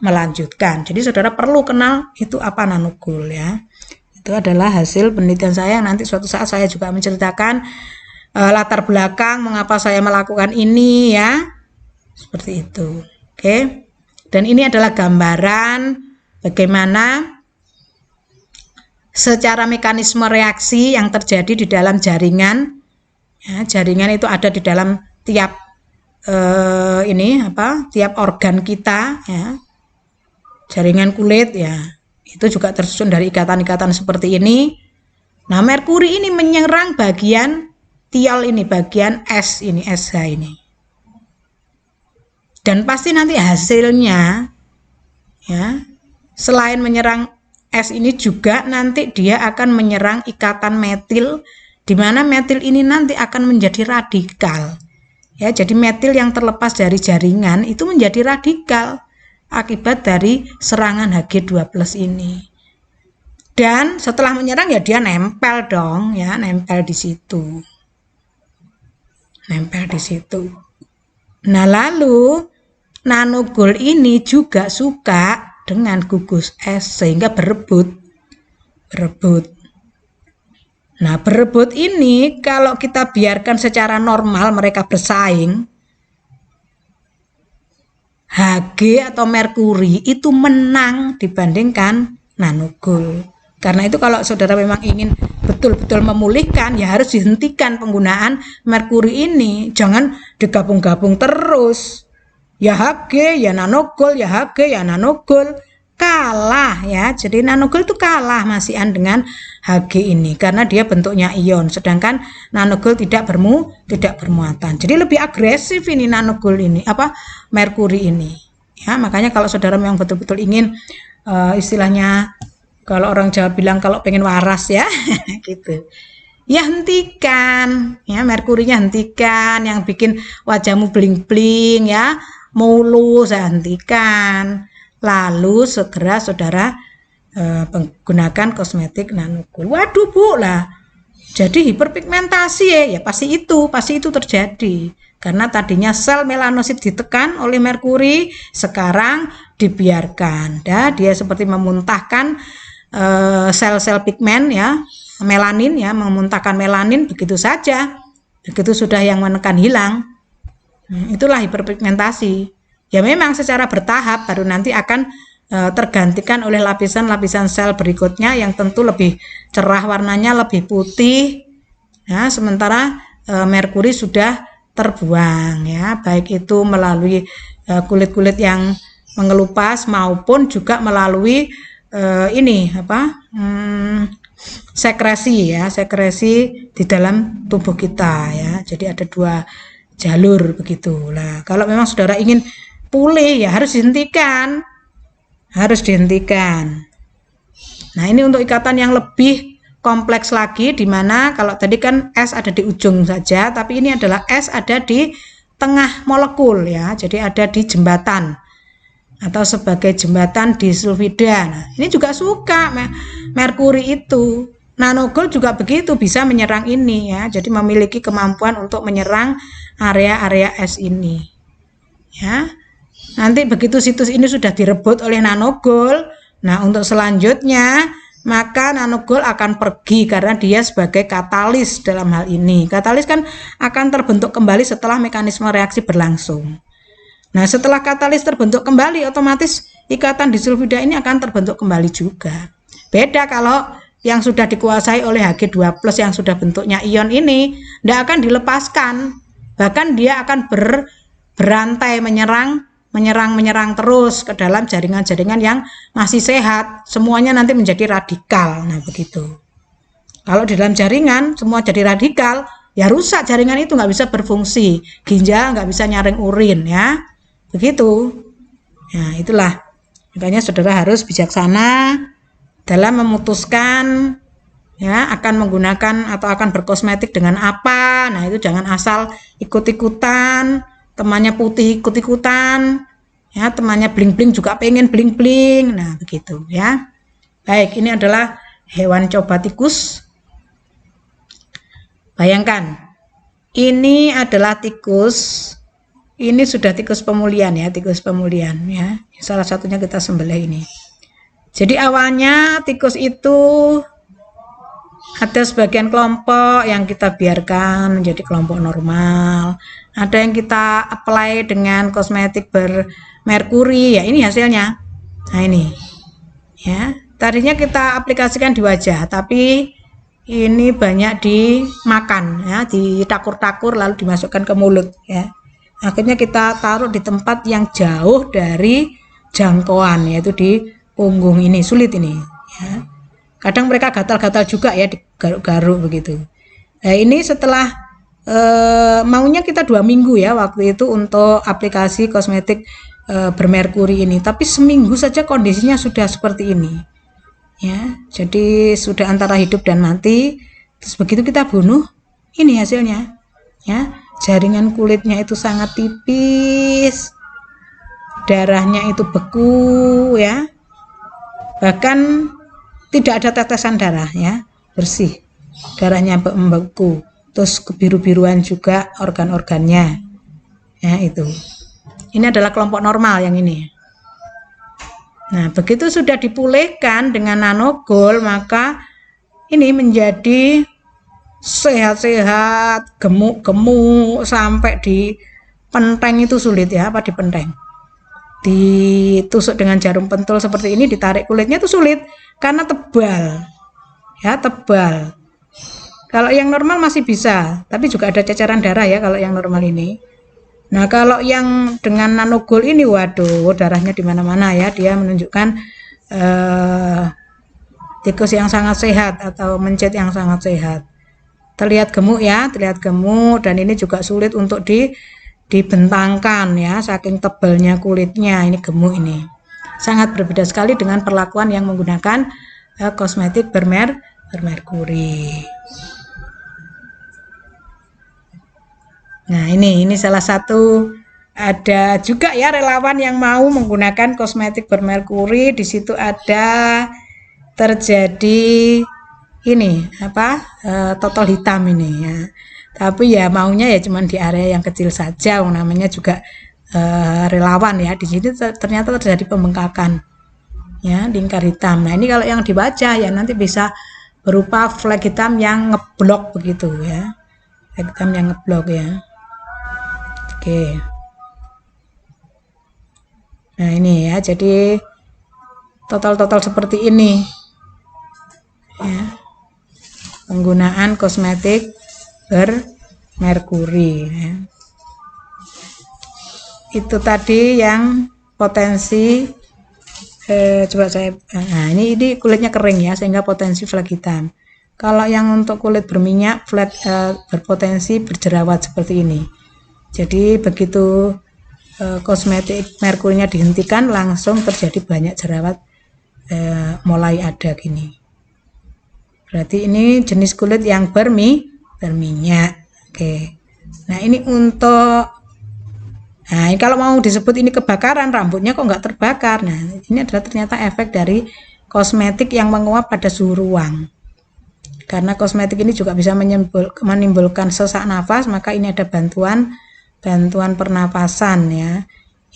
melanjutkan. Jadi saudara perlu kenal itu apa nanogol ya. Itu adalah hasil penelitian saya. Nanti suatu saat saya juga menceritakan latar belakang mengapa saya melakukan ini ya. Seperti itu. Oke. Dan ini adalah gambaran bagaimana secara mekanisme reaksi yang terjadi di dalam jaringan. Ya, jaringan itu ada di dalam tiap tiap organ kita ya. Jaringan kulit ya. Itu juga tersusun dari ikatan-ikatan seperti ini. Nah, merkuri ini menyerang bagian tiol ini, bagian S ini, SH ini. Dan pasti nanti hasilnya ya, selain menyerang S ini juga nanti dia akan menyerang ikatan metil, di mana metil ini nanti akan menjadi radikal. Ya, jadi metil yang terlepas dari jaringan itu menjadi radikal akibat dari serangan Hg2+ ini. Dan setelah menyerang ya dia nempel dong ya, nempel di situ. Nempel di situ. Nah, lalu nanogol ini juga suka dengan gugus es sehingga berebut. Nah, berebut ini kalau kita biarkan secara normal mereka bersaing, Hg atau merkuri itu menang dibandingkan nanogol. Karena itu kalau saudara memang ingin betul-betul memulihkan, ya harus dihentikan penggunaan merkuri ini. Jangan digabung-gabung terus. Ya Hg, ya nanogol, ya Hg, ya nanogol. Kalah ya. Jadi nanogol itu kalah masihan dengan Hg ini. Karena dia bentuknya ion. Sedangkan nanogol tidak bermuatan. Jadi lebih agresif ini nanogol ini. Merkuri ini. Ya, makanya kalau saudara memang betul-betul ingin istilahnya, kalau orang Jawa bilang kalau pengen waras ya, gitu. Ya hentikan, ya merkurinya hentikan, yang bikin wajahmu bling-bling ya, mulus ya hentikan. Lalu segera saudara menggunakan kosmetik nanogol. Waduh Bu lah, jadi hiperpigmentasi ya pasti itu terjadi. Karena tadinya sel melanosit ditekan oleh merkuri, sekarang dibiarkan. Dia seperti memuntahkan sel-sel pigmen ya, melanin ya, memuntahkan melanin begitu saja. Begitu sudah yang menekan hilang. Itulah hiperpigmentasi. Ya memang secara bertahap baru nanti akan tergantikan oleh lapisan-lapisan sel berikutnya yang tentu lebih cerah warnanya, lebih putih. Ya, sementara merkuri sudah terbuang ya, baik itu melalui kulit-kulit yang mengelupas maupun juga melalui sekresi ya, sekresi di dalam tubuh kita ya. Jadi ada 2 jalur begitu. Nah, kalau memang saudara ingin pulih ya harus dihentikan. Nah, ini untuk ikatan yang lebih kompleks lagi, di mana kalau tadi kan S ada di ujung saja, tapi ini adalah S ada di tengah molekul ya. Jadi ada di jembatan atau sebagai jembatan disulfida. Nah, ini juga suka merkuri itu. Nanogol juga begitu, bisa menyerang ini ya. Jadi memiliki kemampuan untuk menyerang area-area S ini. Ya. Nanti begitu situs ini sudah direbut oleh nanogol, nah untuk selanjutnya maka nanogol akan pergi karena dia sebagai katalis dalam hal ini. Katalis kan akan terbentuk kembali setelah mekanisme reaksi berlangsung. Nah, setelah katalis terbentuk kembali, otomatis ikatan disulfida ini akan terbentuk kembali juga. Beda kalau yang sudah dikuasai oleh Hg2+ yang sudah bentuknya ion ini, tidak akan dilepaskan. Bahkan dia akan berantai menyerang terus ke dalam jaringan-jaringan yang masih sehat. Semuanya nanti menjadi radikal. Nah, begitu. Kalau di dalam jaringan semua jadi radikal, ya rusak jaringan itu, nggak bisa berfungsi. Ginjal nggak bisa nyaring urin ya. Begitu. Nah, itulah. Makanya saudara harus bijaksana dalam memutuskan ya akan menggunakan atau akan berkosmetik dengan apa. Nah, itu jangan asal ikut-ikutan, temannya putih ikut-ikutan, ya temannya bling-bling juga pengen bling-bling. Nah, begitu ya. Baik, ini adalah hewan coba tikus. Bayangkan, ini adalah tikus. Ini sudah tikus pemulihan ya, tikus pemulihan ya. Salah satunya kita sembelih ini. Jadi awalnya tikus itu ada sebagian kelompok yang kita biarkan menjadi kelompok normal. Ada yang kita apply dengan kosmetik bermerkuri ya, ini hasilnya. Nah, ini. Ya, tadinya kita aplikasikan di wajah, tapi ini banyak dimakan ya, ditakur-takur lalu dimasukkan ke mulut ya. Akhirnya kita taruh di tempat yang jauh dari jangkauan, yaitu di punggung ini, sulit ini ya. Kadang mereka gatal-gatal juga ya, digaruk-garuk begitu. Nah, ini setelah maunya kita 2 minggu ya waktu itu untuk aplikasi kosmetik bermerkuri ini, tapi seminggu saja kondisinya sudah seperti ini ya. Jadi sudah antara hidup dan mati. Terus begitu kita bunuh, ini hasilnya ya. Jaringan kulitnya itu sangat tipis, darahnya itu beku ya, bahkan tidak ada tetesan darah ya, bersih, darahnya membeku, terus kebiru-biruan juga organ-organnya ya. Itu ini adalah kelompok normal yang ini. Nah, begitu sudah dipulihkan dengan nanogol, maka ini menjadi sehat-sehat, gemuk-gemuk, sampai di penteng itu sulit ya, apa di penteng, ditusuk dengan jarum pentul seperti ini, ditarik kulitnya itu sulit karena tebal ya, tebal. Kalau yang normal masih bisa, tapi juga ada ceceran darah ya kalau yang normal ini. Nah, kalau yang dengan nanogol ini, waduh, darahnya di mana-mana ya. Dia menunjukkan tikus yang sangat sehat atau mencit yang sangat sehat. Terlihat gemuk ya, terlihat gemuk, dan ini juga sulit untuk dibentangkan ya, saking tebalnya kulitnya. Ini gemuk ini. Sangat berbeda sekali dengan perlakuan yang menggunakan kosmetik bermerkuri. Nah, ini salah satu, ada juga ya relawan yang mau menggunakan kosmetik bermerkuri. Di situ ada terjadi ini apa totol hitam ini ya, tapi ya maunya ya cuman di area yang kecil saja, namanya juga relawan ya. Di sini ternyata terjadi pembengkakan ya, lingkar hitam. Nah, ini kalau yang dibaca ya nanti bisa berupa flek hitam yang ngeblok begitu ya, flek hitam yang ngeblok ya. Oke, nah ini ya, jadi total seperti ini ya, penggunaan kosmetik bermerkuri ya. Itu tadi yang potensi coba saya, nah ini kulitnya kering ya, sehingga potensi flek hitam. Kalau yang untuk kulit berminyak, flek berpotensi berjerawat seperti ini. Jadi begitu kosmetik merkurinya dihentikan, langsung terjadi banyak jerawat, mulai ada gini. Berarti ini jenis kulit yang berminyak. Oke. Nah, ini untuk, nah ini kalau mau disebut ini kebakaran, rambutnya kok nggak terbakar. Nah, ini adalah ternyata efek dari kosmetik yang menguap pada suhu ruang. Karena kosmetik ini juga bisa menimbulkan sesak nafas, maka ini ada bantuan pernapasan ya.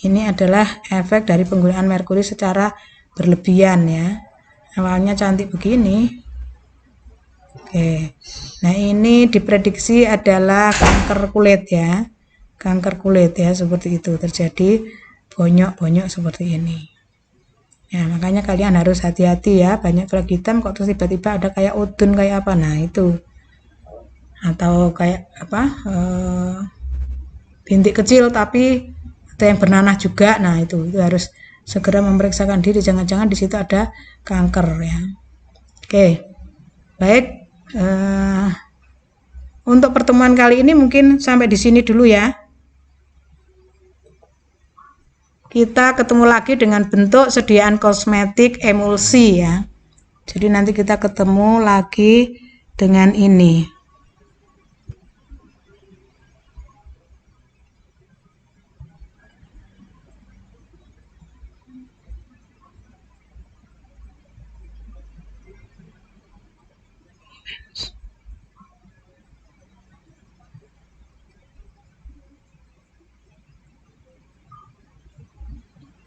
Ini adalah efek dari penggunaan merkuri secara berlebihan ya. Awalnya cantik begini. Oke. Nah, ini diprediksi adalah kanker kulit ya. Kanker kulit ya, seperti itu. Terjadi bonyok-bonyok seperti ini. Ya, makanya kalian harus hati-hati ya. Banyak flek hitam kok terus tiba-tiba ada kayak udun kayak apa. Nah, itu. Atau kayak apa? Bintik kecil tapi ada yang bernanah juga. Nah, itu harus segera memeriksakan diri, jangan-jangan di situ ada kanker ya. Oke. Baik, untuk pertemuan kali ini mungkin sampai di sini dulu ya. Kita ketemu lagi dengan bentuk sediaan kosmetik emulsi ya. Jadi nanti kita ketemu lagi dengan ini.